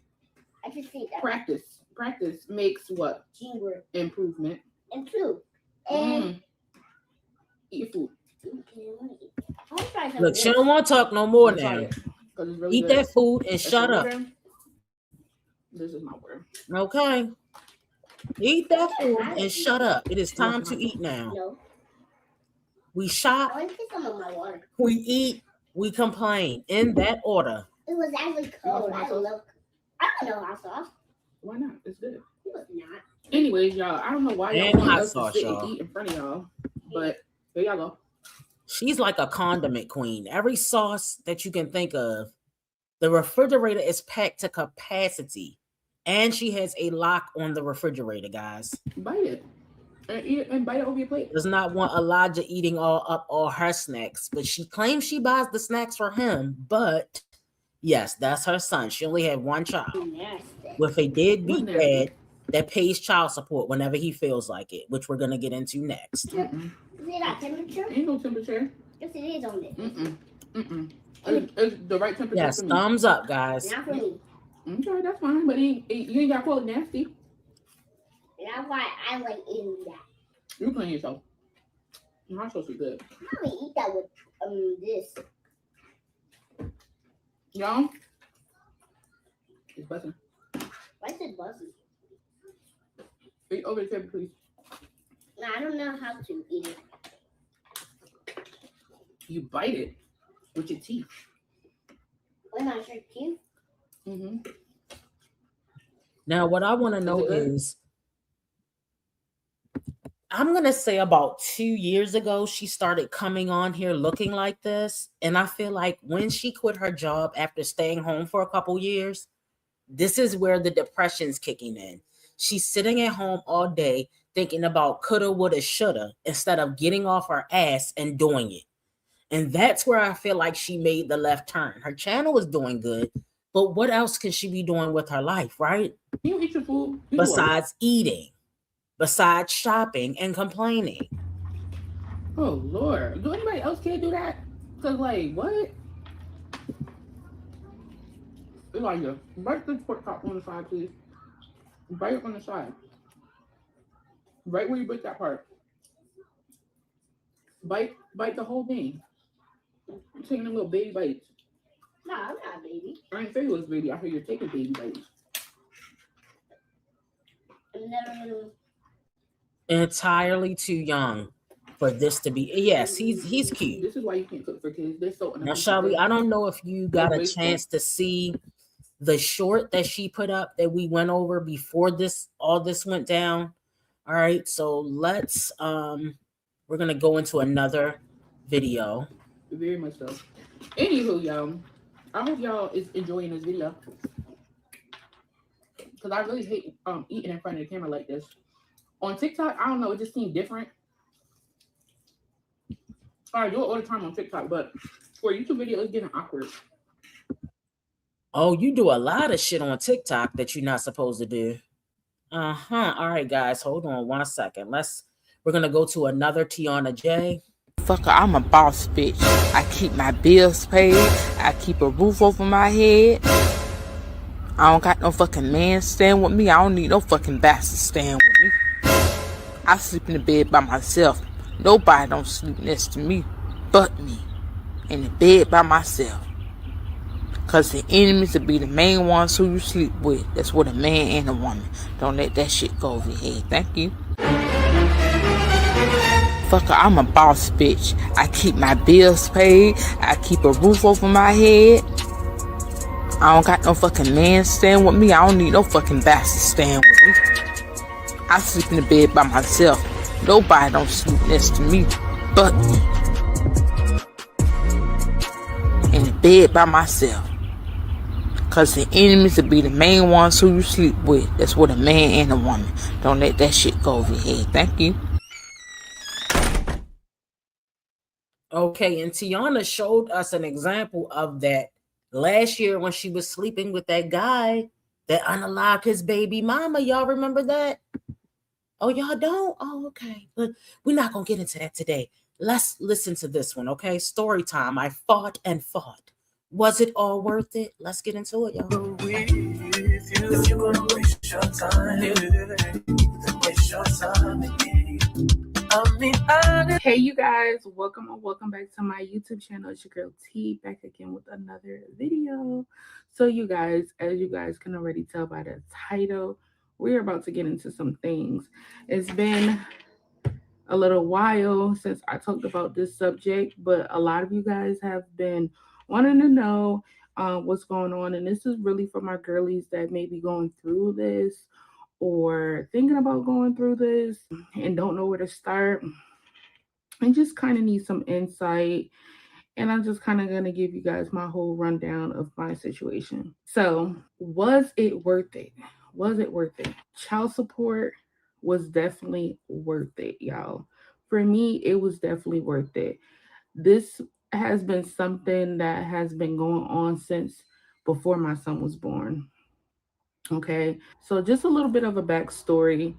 I just think that. Practice makes what? Teamwork. Improvement. Improve. And eat your food. Okay, look, she don't want to talk no more now. Really eat good. that food and shut up. This is my word. Okay. Eat that food and shut up. It is time to eat now. No. We shop. I want to take some of my water. We eat. We complain in that order. It was actually cold. I don't know hot sauce. Why not? It's good. It was not. Anyways, y'all, I don't know why y'all want us to sit and eat in front of y'all, but here y'all go. She's like a condiment queen. Every sauce that you can think of, the refrigerator is packed to capacity. And she has a lock on the refrigerator, guys. Bite it. And eat it and bite it over your plate. Does not want Elijah eating all her snacks, but she claims she buys the snacks for him. But yes, that's her son. She only had one child with a deadbeat dad that pays child support whenever he feels like it, which we're gonna get into next. Is it at temperature? Ain't no temperature. Yes, it is on it. It's the right temperature. Yes, thumbs up, guys. Not for me. Okay, that's fine, but you ain't got to call it nasty. And that's why I like eating that. You're playing yourself. Not supposed to be good. Mommy, eat that with this. Y'all, it's buzzing. Why is it buzzing? Eat over the table, please. No, I don't know how to eat it. You bite it with your teeth. Why not your teeth? Mm-hmm. Now, what I want to know is, I'm going to say about 2 years ago, she started coming on here looking like this. And I feel like when she quit her job after staying home for a couple years, this is where the depression's kicking in. She's sitting at home all day thinking about coulda, woulda, shoulda, instead of getting off her ass and doing it. And that's where I feel like she made the left turn. Her channel is doing good, but what else can she be doing with her life, right? You eat your food. Besides eating, besides shopping and complaining. Oh, Lord. Do anybody else can't do that? Because, like, what? Elijah, bite the pork chop on the side, please. Bite it on the side. Right where you bit that part. Bite the whole thing. I'm taking a little baby bites. No, I'm not a baby. I didn't say you was a baby. I heard you're taking baby bites. I'm never gonna. Entirely too young for this to be. Yes, he's cute. This is why you can't cook for kids. They're so Now, Shelby, I don't know if you got a chance to see the short that she put up that we went over before all this went down. All right, so let's we're gonna go into another video. Very much so. Anywho, y'all, I hope y'all is enjoying this video, because I really hate eating in front of the camera like this. On TikTok, I don't know, it just seemed different. I do it all the time on TikTok, but for a YouTube video, it's getting awkward. Oh, you do a lot of shit on TikTok that you're not supposed to do. Uh-huh. All right, guys, hold on 1 second. We're gonna go to another Tiana J. Fucker, I'm a boss bitch. I keep my bills paid. I keep a roof over my head. I don't got no fucking man staying with me. I don't need no fucking bastard staying with me. I sleep in the bed by myself. Nobody don't sleep next to me but me. In the bed by myself. Cause the enemies will be the main ones who you sleep with. That's what a man and a woman. Don't let that shit go over your head. Thank you. Fucker, I'm a boss bitch. I keep my bills paid. I keep a roof over my head. I don't got no fucking man staying with me. I don't need no fucking bastard staying with me. I sleep in the bed by myself. Nobody don't sleep next to me but me. In the bed by myself. Cause the enemies will be the main ones who you sleep with. That's what a man and a woman. Don't let that shit go over your head. Thank you. Okay, and Tiana showed us an example of that last year when she was sleeping with that guy that unalived his baby mama. Y'all remember that? Oh, y'all don't? Oh, okay. But we're not going to get into that today. Let's listen to this one, okay? Story time. I fought and fought. Was it all worth it? Let's get into it, y'all. If you're going to waste your time, waste your time again. Hey you guys, welcome back to my YouTube channel. It's your girl T, back again with another video. So you guys, as you guys can already tell by the title, we're about to get into some things. It's been a little while since I talked about this subject, but a lot of you guys have been wanting to know what's going on, and this is really for my girlies that may be going through this or thinking about going through this and don't know where to start and just kind of need some insight. And I'm just kind of going to give you guys my whole rundown of my situation. So, was it worth it? Was it worth it? Child support was definitely worth it, y'all. For me, it was definitely worth it. This has been something that has been going on since before my son was born. Okay, so just a little bit of a backstory.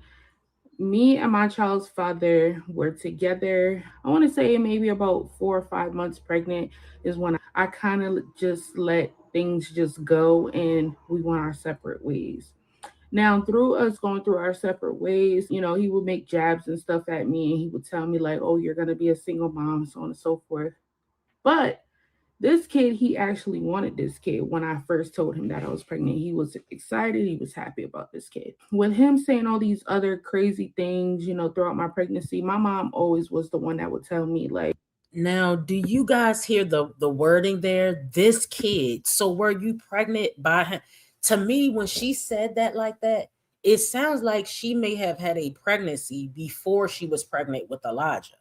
Me and my child's father were together. I want to say maybe about 4 or 5 months pregnant is when I kind of just let things just go and we went our separate ways. Now, through us going through our separate ways, he would make jabs and stuff at me, and he would tell me like, "Oh, you're gonna be a single mom," so on and so forth. But this kid, he actually wanted this kid. When I first told him that I was pregnant, he was excited. He was happy about this kid. With him saying all these other crazy things, throughout my pregnancy, my mom always was the one that would tell me like, now, do you guys hear the wording there? This kid. So were you pregnant by him? To me, when she said that like that, it sounds like she may have had a pregnancy before she was pregnant with Elijah.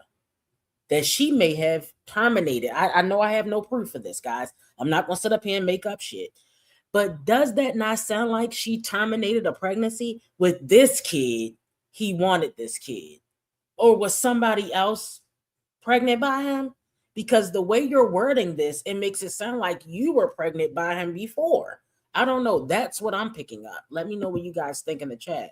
That she may have terminated. I know I have no proof of this, guys. I'm not gonna sit up here and make up shit. But does that not sound like she terminated a pregnancy with this kid? He wanted this kid. Or was somebody else pregnant by him? Because the way you're wording this, it makes it sound like you were pregnant by him before. I don't know. That's what I'm picking up. Let me know what you guys think in the chat.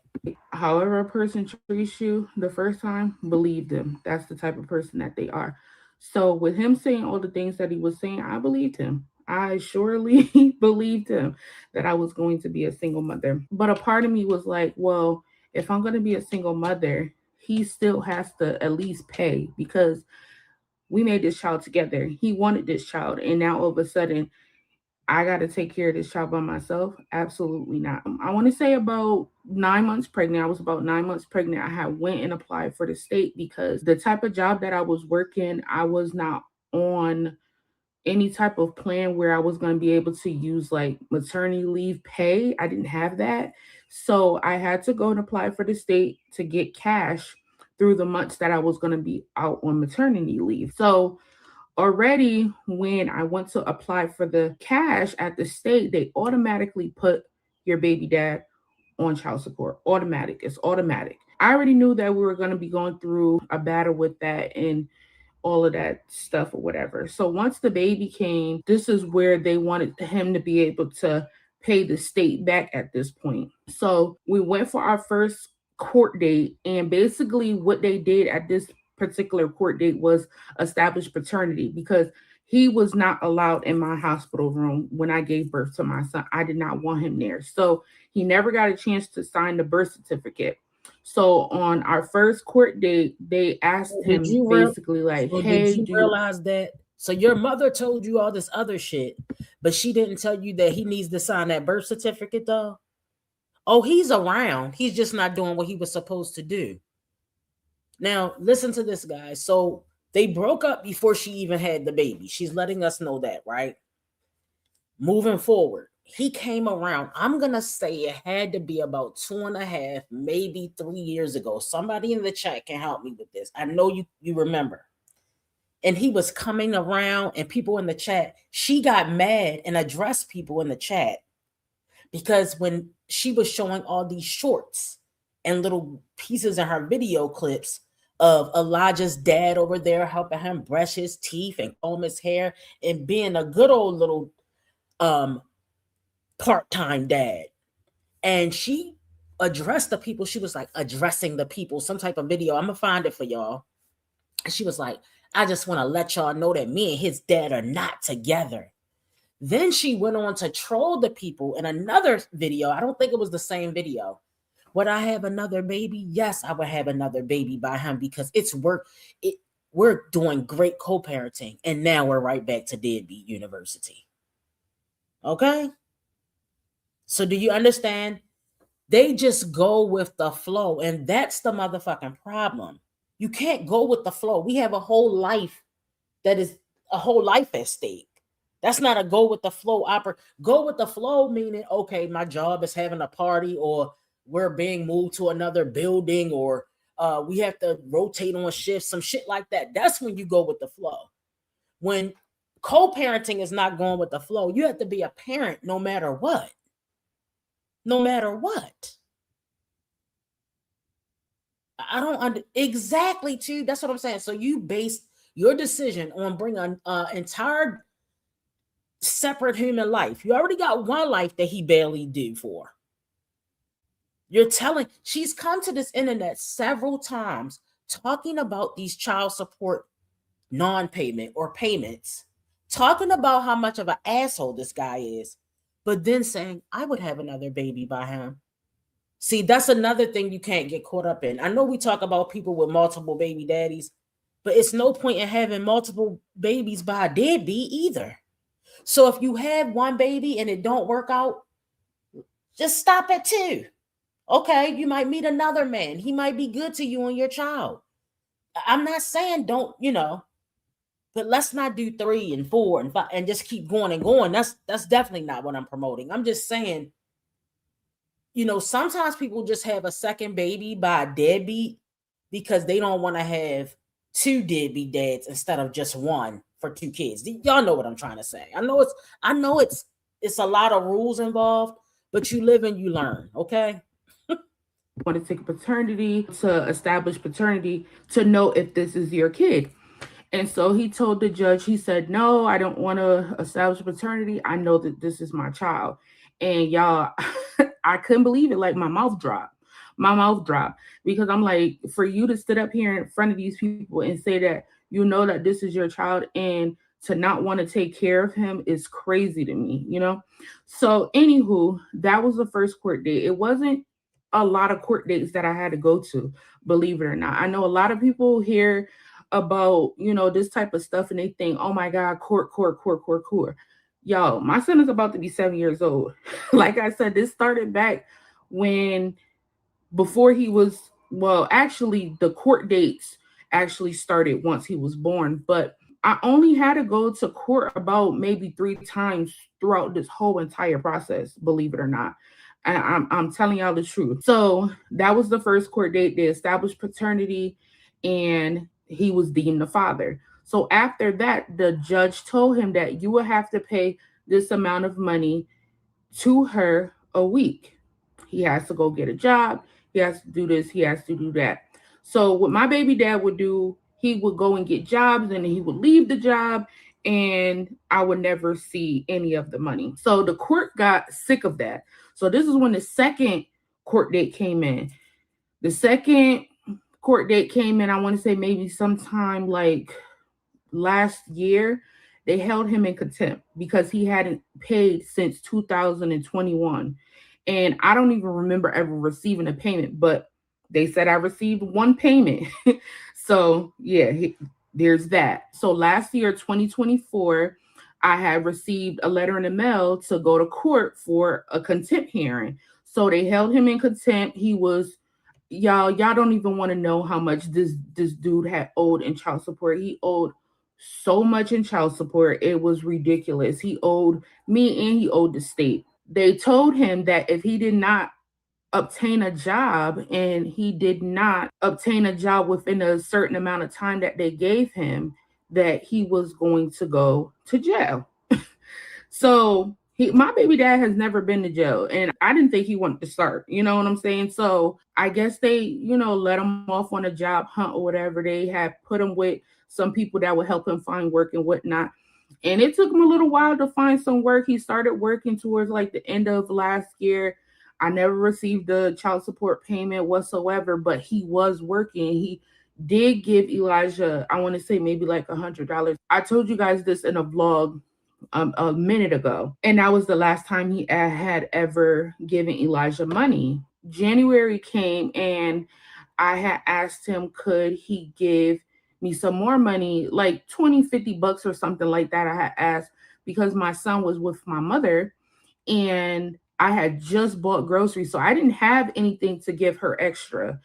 However a person treats you the first time, believe them. That's the type of person that they are. So with him saying all the things that he was saying, I believed him. I surely believed him that I was going to be a single mother. But a part of me was like, well, if I'm going to be a single mother, he still has to at least pay, because we made this child together. He wanted this child. And now all of a sudden, I got to take care of this child by myself? Absolutely not. I want to say about 9 months pregnant. I was about 9 months pregnant. I had went and applied for the state because the type of job that I was working, I was not on any type of plan where I was going to be able to use like maternity leave pay. I didn't have that. So I had to go and apply for the state to get cash through the months that I was going to be out on maternity leave. So already when I went to apply for the cash at the state, they automatically put your baby dad on child support. Automatic. It's automatic. I already knew that we were going to be going through a battle with that and all of that stuff or whatever. So once the baby came, this is where they wanted him to be able to pay the state back at this point. So we went for our first court date, and basically what they did at this particular court date was establish paternity, because he was not allowed in my hospital room when I gave birth to my son. I did not want him there. So he never got a chance to sign the birth certificate. So on our first court date, they asked him basically like, "Hey, did you realize that?" So your mother told you all this other shit, but she didn't tell you that he needs to sign that birth certificate though? Oh, he's around. He's just not doing what he was supposed to do. Now, listen to this, guys. So they broke up before she even had the baby. She's letting us know that, right? Moving forward, he came around. I'm going to say it had to be about 2.5, maybe 3 years ago. Somebody in the chat can help me with this. I know you remember. And he was coming around, and people in the chat, she got mad and addressed people in the chat because when she was showing all these shorts and little pieces in her video clips of Elijah's dad over there helping him brush his teeth and comb his hair and being a good old little part-time dad. And she addressed the people. She was like addressing the people, some type of video. I'm gonna find it for y'all. And she was like, "I just want to let y'all know that me and his dad are not together." Then she went on to troll the people in another video. I don't think it was the same video. Would I have another baby? Yes, I would have another baby by him because it's work. We're doing great co-parenting. And now we're right back to deadbeat university. Okay? So do you understand? They just go with the flow. And that's the motherfucking problem. You can't go with the flow. We have a whole life that is a whole life at stake. That's not a go with the flow opera. Go with the flow meaning, okay, my job is having a party, or we're being moved to another building, or we have to rotate on shifts, some shit like that. That's when you go with the flow. When co-parenting is not going with the flow, you have to be a parent no matter what. No matter what. I don't exactly too. That's what I'm saying. So you base your decision on bringing an entire separate human life. You already got one life that he barely did for. You're telling, she's come to this internet several times talking about these child support non-payment or payments, talking about how much of an asshole this guy is, but then saying, I would have another baby by him. See, that's another thing you can't get caught up in. I know we talk about people with multiple baby daddies, but it's no point in having multiple babies by a deadbeat either. So if you have one baby and it don't work out, just stop at 2. Okay, you might meet another man. He might be good to you and your child. I'm not saying don't, but let's not do 3 and 4 and 5 and just keep going and going. That's definitely not what I'm promoting. I'm just saying, sometimes people just have a second baby by a deadbeat because they don't want to have 2 deadbeat dads instead of just one for 2 kids. Y'all know what I'm trying to say. I know it's a lot of rules involved, but you live and you learn, okay? Want to take paternity to establish paternity to know if this is your kid. And so he told the judge, he said, no, I don't want to establish paternity. I know that this is my child. And y'all, I couldn't believe it. Like my mouth dropped because I'm like, for you to sit up here in front of these people and say that, that this is your child and to not want to take care of him is crazy to me, So anywho, that was the first court date. It wasn't a lot of court dates that I had to go to, believe it or not. I know a lot of people hear about, this type of stuff and they think, oh my God, court. Y'all, my son is about to be 7 years old. Like I said, this started back before he was, actually the court dates actually started once he was born, but I only had to go to court about maybe 3 times throughout this whole entire process, believe it or not. And I'm telling y'all the truth. So that was the first court date. They established paternity and he was deemed the father. So after that, the judge told him that you will have to pay this amount of money to her a week. He has to go get a job. He has to do this. He has to do that. So what my baby dad would do, he would go and get jobs and he would leave the job and I would never see any of the money. So the court got sick of that. So this is when the second court date came in. The second court date came in, I want to say maybe sometime like last year. They held him in contempt because he hadn't paid since 2021. And I don't even remember ever receiving a payment, but they said I received one payment. So yeah, there's that. So last year, 2024, I had received a letter in the mail to go to court for a contempt hearing. So they held him in contempt. He was, y'all don't even want to know how much this dude had owed in child support. He owed so much in child support. It was ridiculous. He owed me and he owed the state. They told him that if he did not obtain a job and he did not obtain a job within a certain amount of time that they gave him, that he was going to go to jail. So my baby dad has never been to jail and I didn't think he wanted to start, you know what I'm saying? So I guess they, let him off on a job hunt or whatever. They had put him with some people that would help him find work and whatnot. And it took him a little while to find some work. He started working towards like the end of last year. I never received a child support payment whatsoever, but he was working. He did give Elijah, I want to say maybe like $100. I told you guys this in a vlog a minute ago, and that was the last time he had ever given Elijah money. January came and I had asked him, could he give me some more money, like $20-$50 or something like that. I had asked because my son was with my mother and I had just bought groceries, so I didn't have anything to give her extra.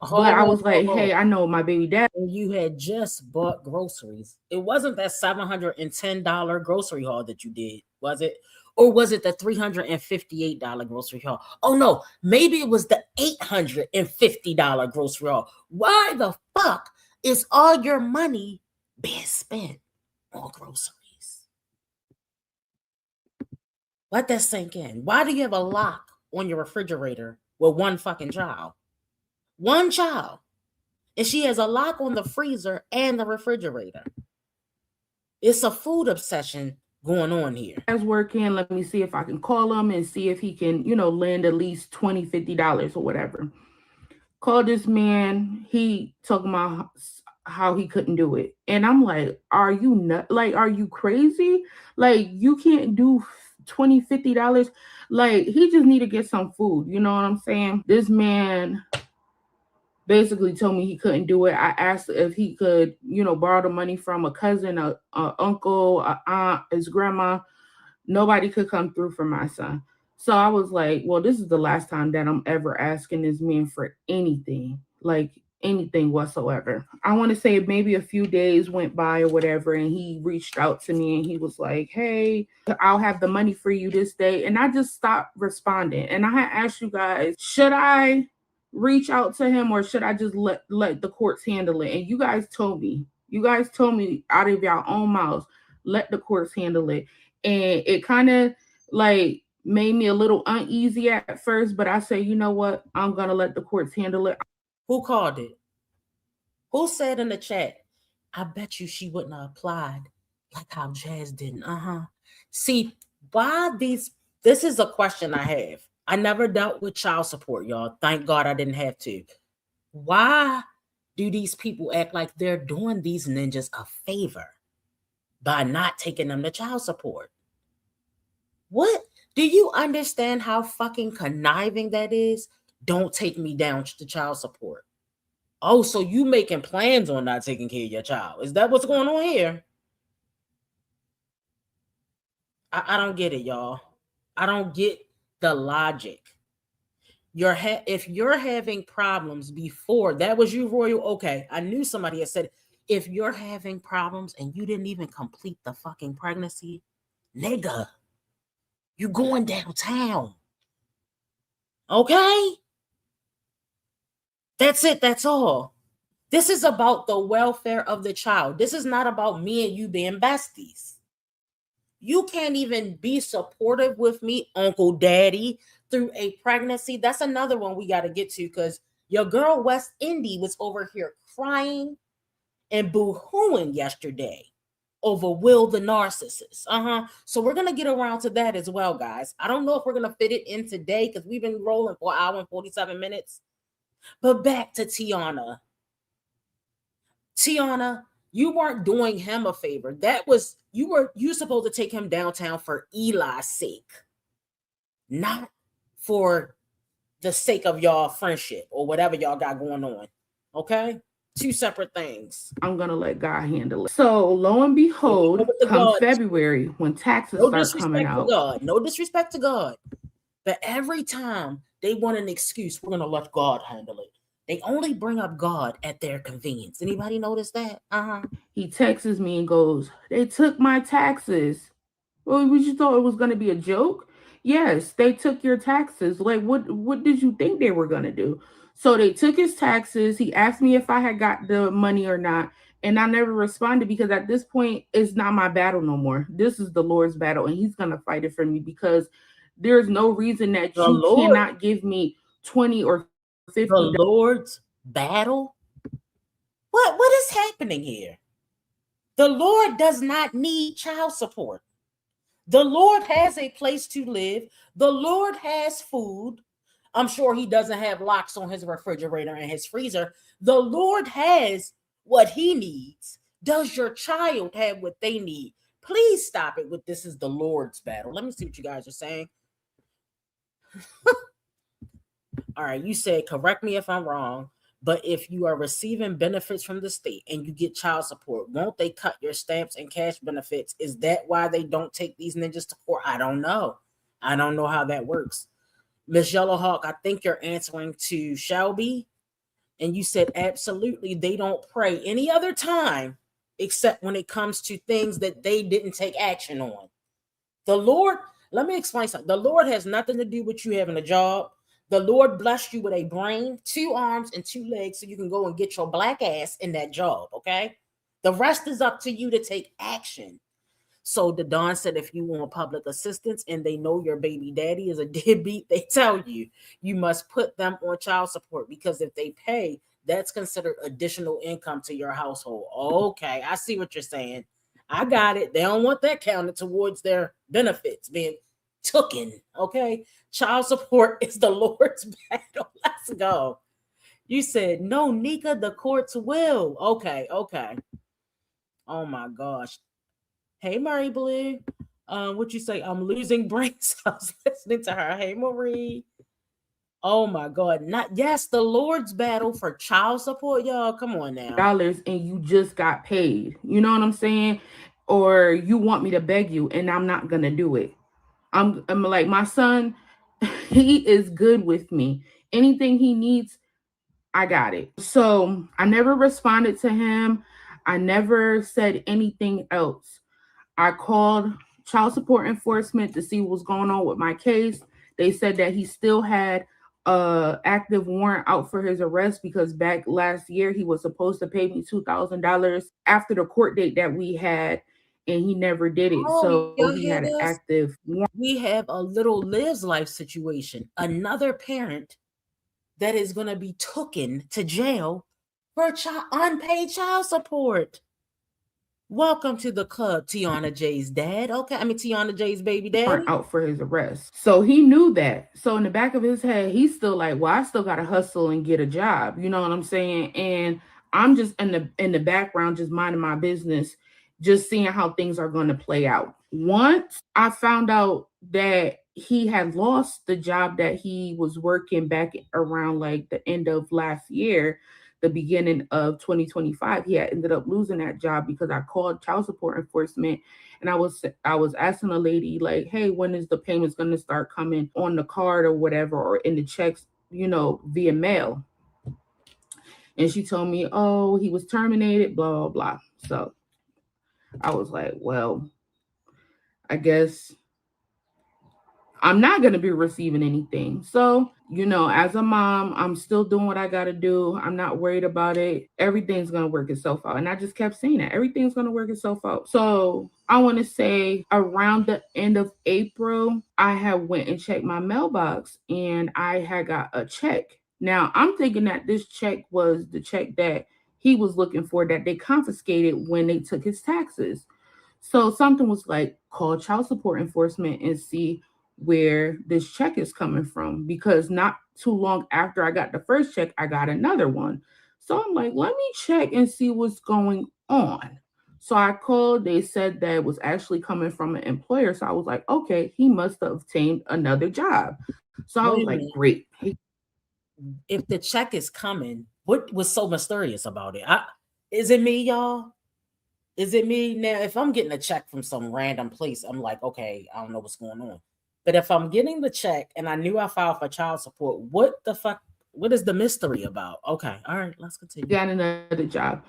But I was like, hey, I know my baby dad. You had just bought groceries. It wasn't that $710 grocery haul that you did, was it? Or was it the $358 grocery haul? Oh no, maybe it was the $850 grocery haul. Why the fuck is all your money being spent on groceries? Let that sink in. Why do you have a lock on your refrigerator with one fucking child? One child. And she has a lock on the freezer and the refrigerator. It's a food obsession going on here. I was working. Let me see if I can call him and see if he can, lend at least $20, $50 or whatever. Call this man. He talking about how he couldn't do it. And I'm like, are you crazy? Like, you can't do $20, $50. Like, he just need to get some food. You know what I'm saying? This man basically told me he couldn't do it. I asked if he could, borrow the money from a cousin, a uncle, a aunt, his grandma. Nobody could come through for my son. So I was like, well, this is the last time that I'm ever asking this man for anything, like anything whatsoever. I want to say maybe a few days went by or whatever, and he reached out to me and he was like, hey, I'll have the money for you this day. And I just stopped responding. And I had asked you guys, should I reach out to him or should I just let the courts handle it? And you guys told me out of your own mouths, let the courts handle it. And it kind of like made me a little uneasy at first, but I say, you know what? I'm going to let the courts handle it. Who called it? Who said in the chat, I bet you she wouldn't have applied like how Jazz didn't. See, this is a question I have. I never dealt with child support, y'all. Thank God I didn't have to. Why do these people act like they're doing these ninjas a favor by not taking them to child support? What? Do you understand how fucking conniving that is? Don't take me down to child support. Oh, so you making plans on not taking care of your child. Is that what's going on here? I don't get it, y'all. I don't get the logic. If you're having problems before, that was you, Royal. Okay, I knew somebody had said, if you're having problems and you didn't even complete the fucking pregnancy, nigga, you going downtown. Okay? That's it. That's all. This is about the welfare of the child. This is not about me and you being besties. You can't even be supportive with me, Uncle Daddy, through a pregnancy. That's another one we got to get to because your girl West Indy was over here crying and boo-hooing yesterday over Will the narcissist. So we're going to get around to that as well, guys. I don't know if we're going to fit it in today because we've been rolling for an hour and 47 minutes. But back to Tiana. Tiana, you weren't doing him a favor. That was, you were supposed to take him downtown for Eli's sake, not for the sake of y'all friendship or whatever y'all got going on. Okay? Two separate things. I'm going to let God handle it. So lo and behold, come February when taxes start coming out. No disrespect to God. But every time they want an excuse, we're going to let God handle it. They only bring up God at their convenience. Anybody notice that? He texts me and goes, they took my taxes. Well, you thought it was going to be a joke? Yes, they took your taxes. Like, what did you think they were going to do? So they took his taxes. He asked me if I had got the money or not. And I never responded because at this point, it's not my battle no more. This is the Lord's battle. And he's going to fight it for me because there's no reason that you cannot give me 20 or 50. The Lord's battle? What is happening here? The Lord does not need child support. The Lord has a place to live. The Lord has food. I'm sure he doesn't have locks on his refrigerator and his freezer. The Lord has what he needs. Does your child have what they need? Please stop it with this is the Lord's battle. Let me see what you guys are saying. All right, you said, correct me if I'm wrong, but if you are receiving benefits from the state and you get child support, won't they cut your stamps and cash benefits? Is that why they don't take these ninjas to court? I don't know. I don't know how that works. Miss Yellowhawk, I think you're answering to Shelby, and you said absolutely they don't pray any other time except when it comes to things that they didn't take action on. The Lord, let me explain something. The Lord has nothing to do with you having a job. The Lord blessed you with a brain, 2 arms, and 2 legs so you can go and get your black ass in that job, okay? The rest is up to you to take action. So the Don said if you want public assistance and they know your baby daddy is a deadbeat, they tell you, you must put them on child support because if they pay, that's considered additional income to your household. Okay, I see what you're saying. I got it. They don't want that counted towards their benefits being taken, okay? Child support is the Lord's battle. Let's go. You said, no, Nika, the courts will. Okay. Oh, my gosh. Hey, Murray Blue. What you say? I'm losing brains. I was listening to her. Hey, Marie. Oh my God. Not yes, the Lord's battle for child support, y'all. Come on now. Dollars and you just got paid. You know what I'm saying? Or you want me to beg you and I'm not gonna do it. I'm like, my son, he is good with me. Anything he needs, I got it. So I never responded to him. I never said anything else. I called child support enforcement to see what was going on with my case. They said that he still had a active warrant out for his arrest because back last year he was supposed to pay me $2,000 after the court date that we had, and he never did it. Oh, So y'all he hear had an this? active warrant. We have a little Liv's life situation. Another parent that is going to be taken to jail for unpaid child support. Welcome to the club, Tiana J's dad. Okay, Tiana J's baby daddy. Out for his arrest. So he knew that. So in the back of his head, he's still like, well, I still gotta hustle and get a job. You know what I'm saying? And I'm just in the background, just minding my business, just seeing how things are going to play out. Once I found out that he had lost the job that he was working back around like the end of last year, the beginning of 2025, he had ended up losing that job because I called child support enforcement and I was asking a lady like, hey, when is the payments going to start coming on the card or whatever, or in the checks, via mail? And she told me, oh, he was terminated, blah, blah, blah. So I was like, well, I guess I'm not going to be receiving anything. So, as a mom, I'm still doing what I got to do. I'm not worried about it. Everything's going to work itself out. And I just kept saying that everything's going to work itself out. So I want to say around the end of April, I had went and checked my mailbox and I had got a check. Now I'm thinking that this check was the check that he was looking for that they confiscated when they took his taxes. So something was like, call child support enforcement and see where this check is coming from, because not too long after I got the first check, I got another one. So I'm like, let me check and see what's going on. So I called, they said that it was actually coming from an employer. So I was like, okay, he must have obtained another job. So I was like, great. If the check is coming, what was so mysterious about it? Is it me, y'all? Is it me? Now, if I'm getting a check from some random place, I'm like, okay, I don't know what's going on. But if I'm getting the check and I knew I filed for child support, what the fuck? What is the mystery about? Okay, all right, let's continue. Got another job.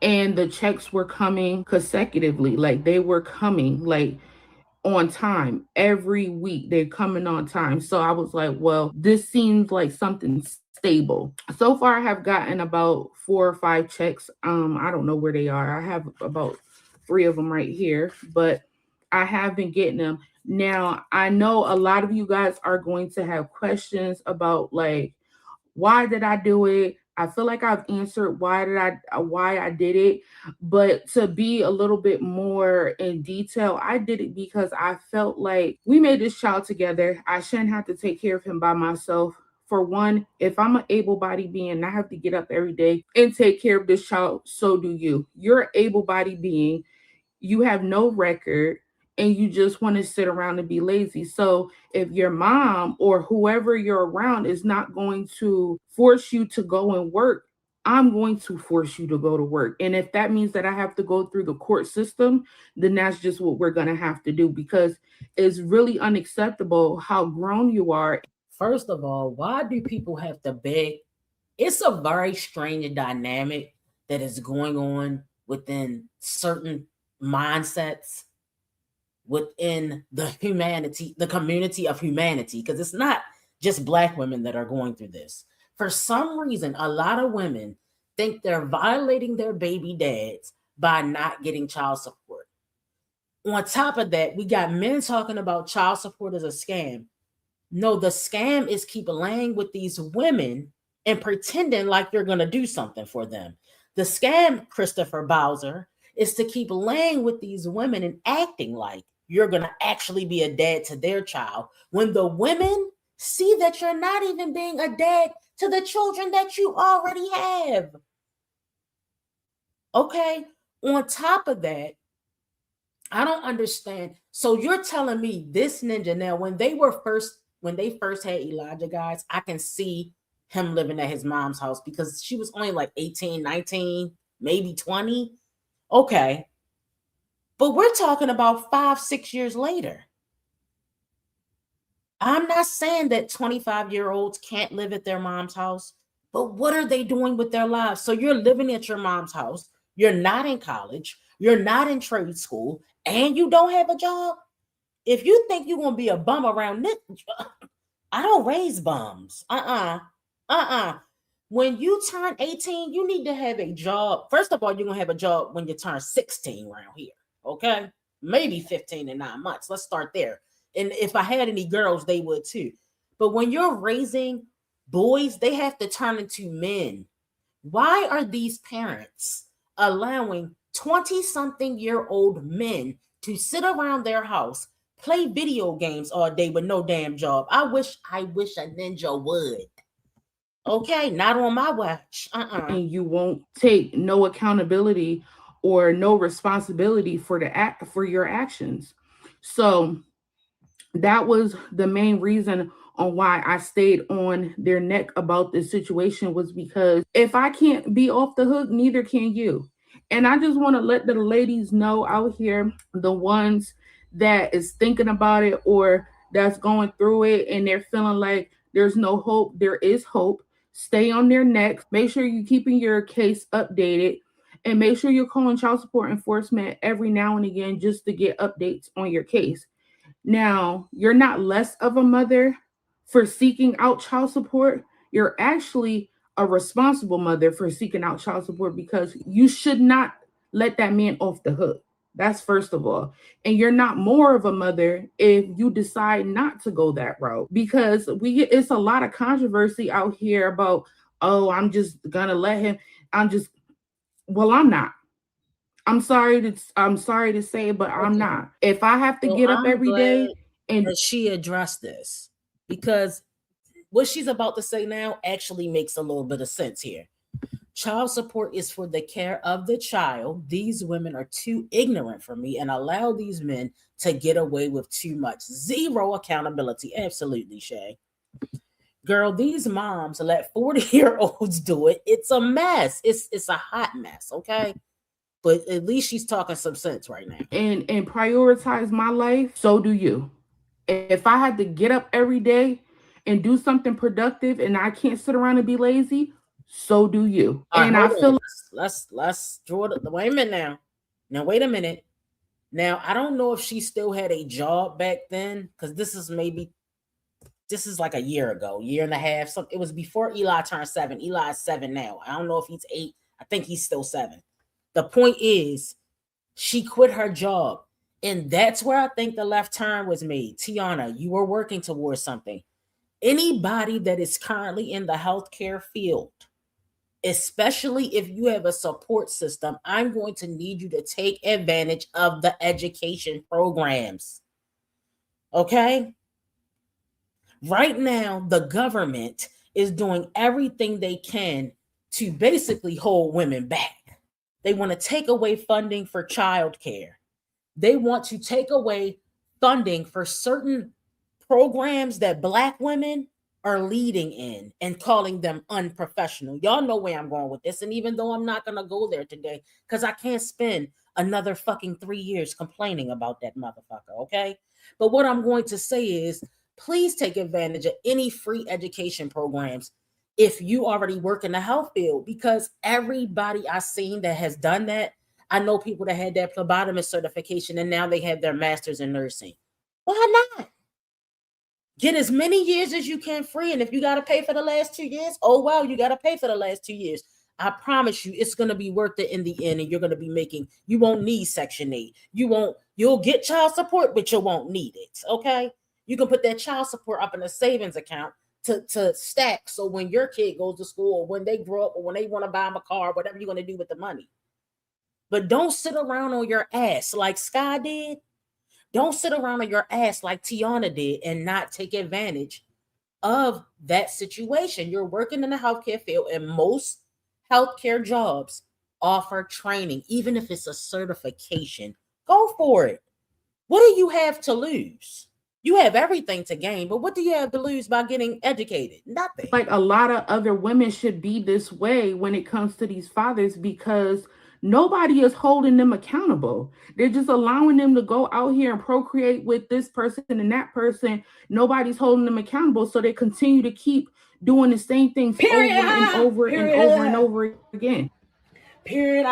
And the checks were coming consecutively. Like they were coming like on time. Every week they're coming on time. So I was like, well, this seems like something stable. So far I have gotten about 4 or 5 checks. I don't know where they are. I have about 3 of them right here, but I have been getting them. Now, I know a lot of you guys are going to have questions about like, why did I do it? I feel like I've answered why I did it, but to be a little bit more in detail, I did it because I felt like we made this child together. I shouldn't have to take care of him by myself. For one, if I'm an able-bodied being and I have to get up every day and take care of this child, so do you. You're an able-bodied being. You have no record and you just want to sit around and be lazy. So if your mom or whoever you're around is not going to force you to go and work, I'm going to force you to go to work. And if that means that I have to go through the court system, then that's just what we're going to have to do, because it's really unacceptable how grown you are. First of all, why do people have to beg? It's a very strange dynamic that is going on within certain mindsets within the community of humanity, because it's not just Black women that are going through this. For some reason, a lot of women think they're violating their baby dads by not getting child support. On top of that, we got men talking about child support as a scam. No, the scam is keep laying with these women and pretending like you're going to do something for them. The scam, Christopher Bowser, is to keep laying with these women and acting like you're going to actually be a dad to their child, when the women see that you're not even being a dad to the children that you already have. Okay, on top of that, I don't understand. So you're telling me this ninja now, when they first had Elijah, guys, I can see him living at his mom's house because she was only like 18, 19, maybe 20. Okay. But we're talking about 5, 6 years later. I'm not saying that 25-year-olds can't live at their mom's house, but what are they doing with their lives? So you're living at your mom's house, you're not in college, you're not in trade school, and you don't have a job. If you think you're gonna be a bum around this, I don't raise bums. When you turn 18, you need to have a job. First of all, you're gonna have a job when you turn 16 around here. Okay, maybe 15 in 9 months. Let's start there. And if I had any girls, they would too. But when you're raising boys, they have to turn into men. Why are these parents allowing 20-something-year-old men to sit around their house, play video games all day with no damn job? I wish a ninja would. Okay, not on my watch. And you won't take no accountability or no responsibility for your actions. So that was the main reason on why I stayed on their neck about this situation, was because if I can't be off the hook, neither can you. And I just want to let the ladies know out here, the ones that is thinking about it or that's going through it and they're feeling like there's no hope, there is hope. Stay on their neck. Make sure you're keeping your case updated and make sure you're calling child support enforcement every now and again just to get updates on your case. Now, you're not less of a mother for seeking out child support. You're actually a responsible mother for seeking out child support because you should not let that man off the hook. That's first of all. And you're not more of a mother if you decide not to go that route, because it's a lot of controversy out here about, oh, I'm just gonna let him. I'm not. I'm sorry to say, but I'm not. If I have to get up every day and that she addressed this, because what she's about to say now actually makes a little bit of sense here. Child support is for the care of the child. These women are too ignorant for me and allow these men to get away with too much. Zero accountability. Absolutely, Shay. Girl, these moms let 40-year-olds do it. It's a mess. It's a hot mess, okay? But at least she's talking some sense right now. And prioritize my life, so do you. If I had to get up every day and do something productive and I can't sit around and be lazy, so do you. And I feel let's draw the wait a minute now. Now wait a minute. Now I don't know if she still had a job back then, because this is like a year ago, year and a half. So it was before Eli turned 7. Eli's 7 now. I don't know if he's 8. I think he's still 7. The point is, she quit her job. And that's where I think the left turn was made. Tiana, you were working towards something. Anybody that is currently in the healthcare field, especially if you have a support system, I'm going to need you to take advantage of the education programs. Okay? Right now, the government is doing everything they can to basically hold women back. They want to take away funding for childcare. They want to take away funding for certain programs that Black women are leading in and calling them unprofessional. Y'all know where I'm going with this. And even though I'm not going to go there today, because I can't spend another fucking 3 years complaining about that motherfucker, okay? But what I'm going to say is, please take advantage of any free education programs if you already work in the health field, because everybody I've seen that has done that, I know people that had that phlebotomist certification and now they have their master's in nursing. Why not? Get as many years as you can free. And if you got to pay for the last 2 years, oh, wow, you got to pay for the last 2 years. I promise you, it's going to be worth it in the end. And you're going to be you won't need Section 8. You'll get child support, but you won't need it. Okay. You can put that child support up in a savings account to stack. So when your kid goes to school, or when they grow up, or when they want to buy them a car, whatever you're going to do with the money. But don't sit around on your ass like Sky did. Don't sit around on your ass like Tiana did and not take advantage of that situation. You're working in the healthcare field, and most healthcare jobs offer training, even if it's a certification. Go for it. What do you have to lose? You have everything to gain, but what do you have to lose by getting educated? Nothing. Like, a lot of other women should be this way when it comes to these fathers, because nobody is holding them accountable. They're just allowing them to go out here and procreate with this person and that person. Nobody's holding them accountable, so they continue to keep doing the same things Period. over and over and over and over again. Period.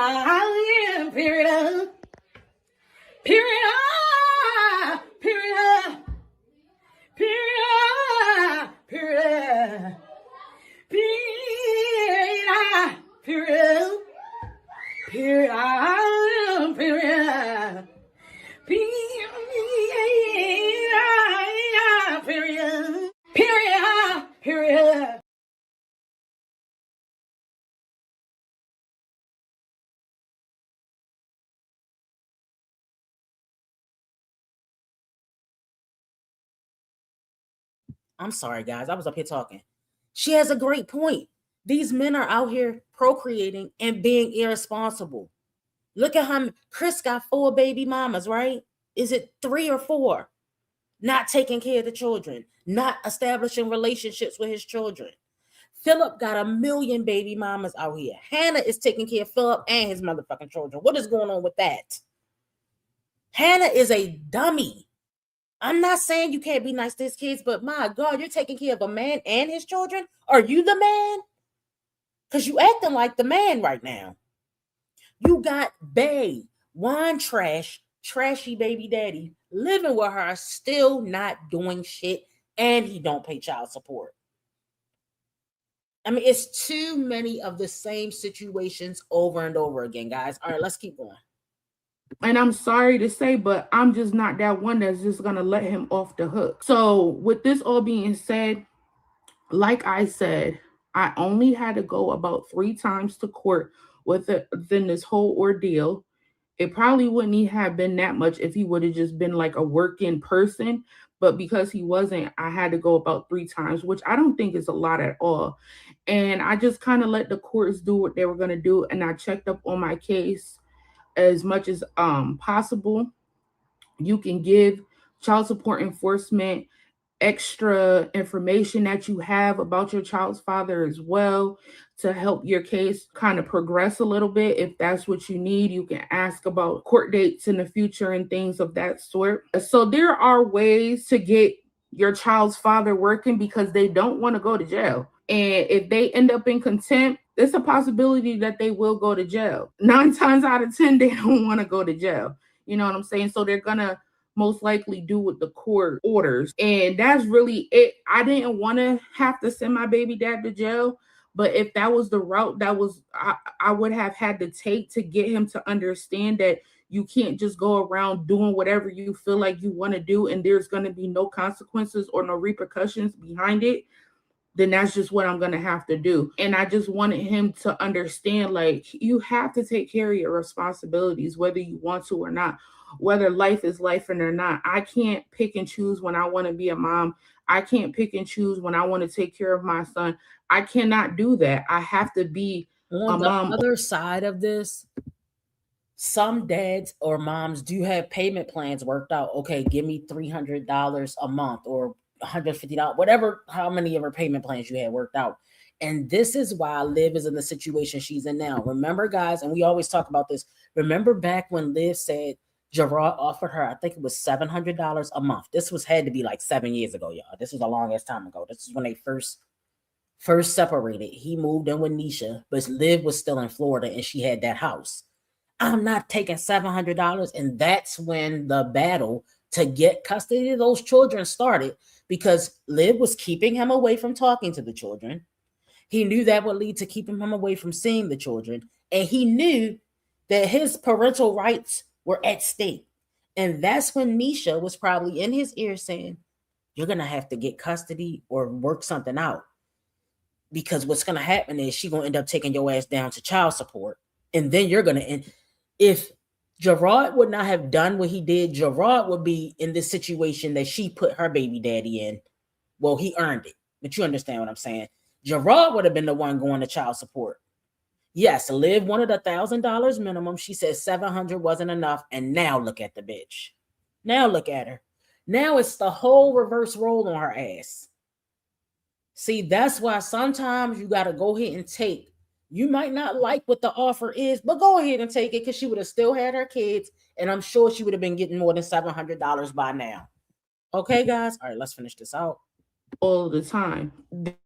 Period. Period. Period. Period. Period. Period. Period. Period. Period. Period. Period. Period. Period. I'm sorry, guys. I was up here talking. She has a great point. These men are out here procreating and being irresponsible. Look at him. Chris got 4 baby mamas, right? Is it 3 or 4? Not taking care of the children, not establishing relationships with his children. Philip got 1 million baby mamas out here. Hannah is taking care of Philip and his motherfucking children. What is going on with that? Hannah is a dummy. I'm not saying you can't be nice to his kids, but my God, you're taking care of a man and his children? Are you the man? Because you acting like the man right now. You got Bae, one trashy baby daddy, living with her, still not doing shit, and he don't pay child support. I mean, it's too many of the same situations over and over again, guys. All right, let's keep going. And I'm sorry to say, but I'm just not that one that's just going to let him off the hook. So with this all being said, like I said, I only had to go about 3 times to court within this whole ordeal. It probably wouldn't have been that much if he would have just been like a working person. But because he wasn't, I had to go about 3 times, which I don't think is a lot at all. And I just kind of let the courts do what they were going to do. And I checked up on my case as much as possible. You can give child support enforcement extra information that you have about your child's father as well to help your case kind of progress a little bit. If that's what you need, you can ask about court dates in the future and things of that sort. So there are ways to get your child's father working because they don't want to go to jail. And if they end up in contempt, there's a possibility that they will go to jail. 9 times out of 10, they don't want to go to jail. You know what I'm saying? So they're going to most likely do what the court orders. And that's really it. I didn't want to have to send my baby dad to jail. But if that was the route that was I would have had to take to get him to understand that you can't just go around doing whatever you feel like you want to do and there's going to be no consequences or no repercussions behind it, then that's just what I'm going to have to do. And I just wanted him to understand, like, you have to take care of your responsibilities, whether you want to or not, whether life is life or not. I can't pick and choose when I want to be a mom. I can't pick and choose when I want to take care of my son. I cannot do that. I have to be on the other side of this. Some dads or moms do have payment plans worked out. Okay, give me $300 a month or $150, whatever, how many of her payment plans you had worked out. And this is why Liv is in the situation she's in now. Remember, guys, and we always talk about this. Remember back when Liv said Gerard offered her, I think it was $700 a month. This had to be like 7 years ago, y'all. This was a long ass time ago. This is when they first separated. He moved in with Nisha, but Liv was still in Florida and she had that house. I'm not taking $700. And that's when the battle to get custody of those children started, because Liv was keeping him away from talking to the children. He knew that would lead to keeping him away from seeing the children. And he knew that his parental rights were at stake. And that's when Nisha was probably in his ear saying, you're going to have to get custody or work something out. Because what's going to happen is she's going to end up taking your ass down to child support. And then you're going to end. If Gerard would not have done what he did, Gerard would be in this situation that she put her baby daddy in. Well, he earned it. But you understand what I'm saying. Gerard would have been the one going to child support. Yes, Liv wanted $1,000 minimum. She said 700 wasn't enough. And now look at the bitch. Now look at her. Now it's the whole reverse roll on her ass. See, that's why sometimes you got to go ahead and take. You might not like what the offer is, but go ahead and take it because she would have still had her kids. And I'm sure she would have been getting more than $700 by now. Okay, guys. All right, let's finish this out. All the time.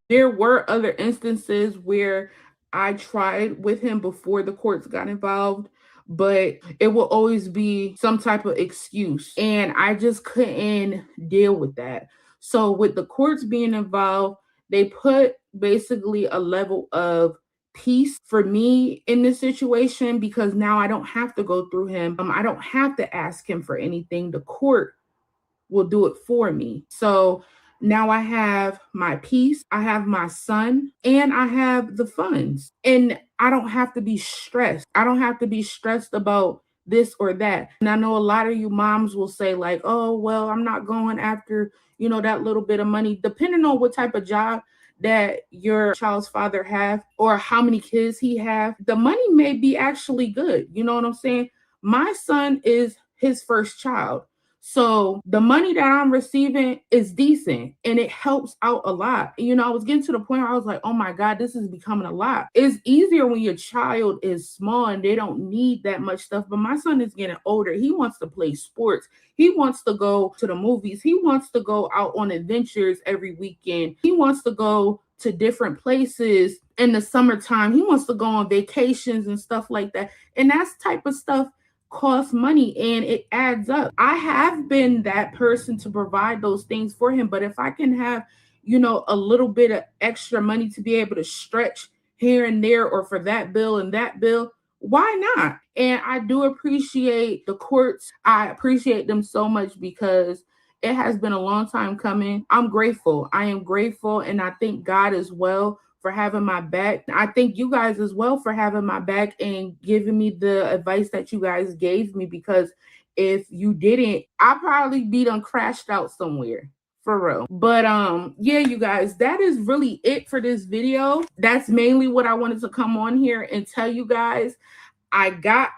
There were other instances where I tried with him before the courts got involved, but it will always be some type of excuse. And I just couldn't deal with that. So with the courts being involved, they put basically a level of peace for me in this situation because now I don't have to go through him. I don't have to ask him for anything. The court will do it for me. So now I have my peace, I have my son, and I have the funds. And I don't have to be stressed. I don't have to be stressed about this or that. And I know a lot of you moms will say like, oh, well, I'm not going after, that little bit of money, depending on what type of job that your child's father have or how many kids he have. The money may be actually good. You know what I'm saying? My son is his first child. So the money that I'm receiving is decent and it helps out a lot. I was getting to the point where I was like, oh my God, this is becoming a lot. It's easier when your child is small and they don't need that much stuff. But my son is getting older. He wants to play sports. He wants to go to the movies. He wants to go out on adventures every weekend. He wants to go to different places in the summertime. He wants to go on vacations and stuff like that. And that's type of stuff costs money and it adds up. I have been that person to provide those things for him, but if I can have, a little bit of extra money to be able to stretch here and there or for that bill and that bill, why not? And I do appreciate the courts. I appreciate them so much because it has been a long time coming. I'm grateful. I am grateful and I thank God as well for having my back. I thank you guys as well for having my back and giving me the advice that you guys gave me because if you didn't, I'd probably be done crashed out somewhere for real. But yeah, you guys, that is really it for this video. That's mainly what I wanted to come on here and tell you guys. I got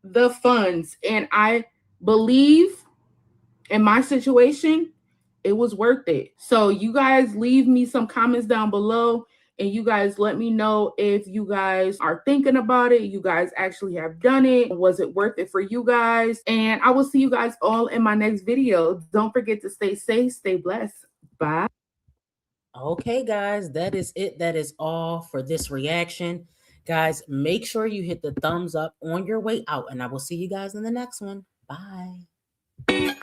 the funds and I believe in my situation, it was worth it. So you guys leave me some comments down below and you guys let me know if you guys are thinking about it. You guys actually have done it. Was it worth it for you guys? And I will see you guys all in my next video. Don't forget to stay safe, stay blessed. Bye. Okay, guys, that is it. That is all for this reaction. Guys, make sure you hit the thumbs up on your way out, and I will see you guys in the next one. Bye.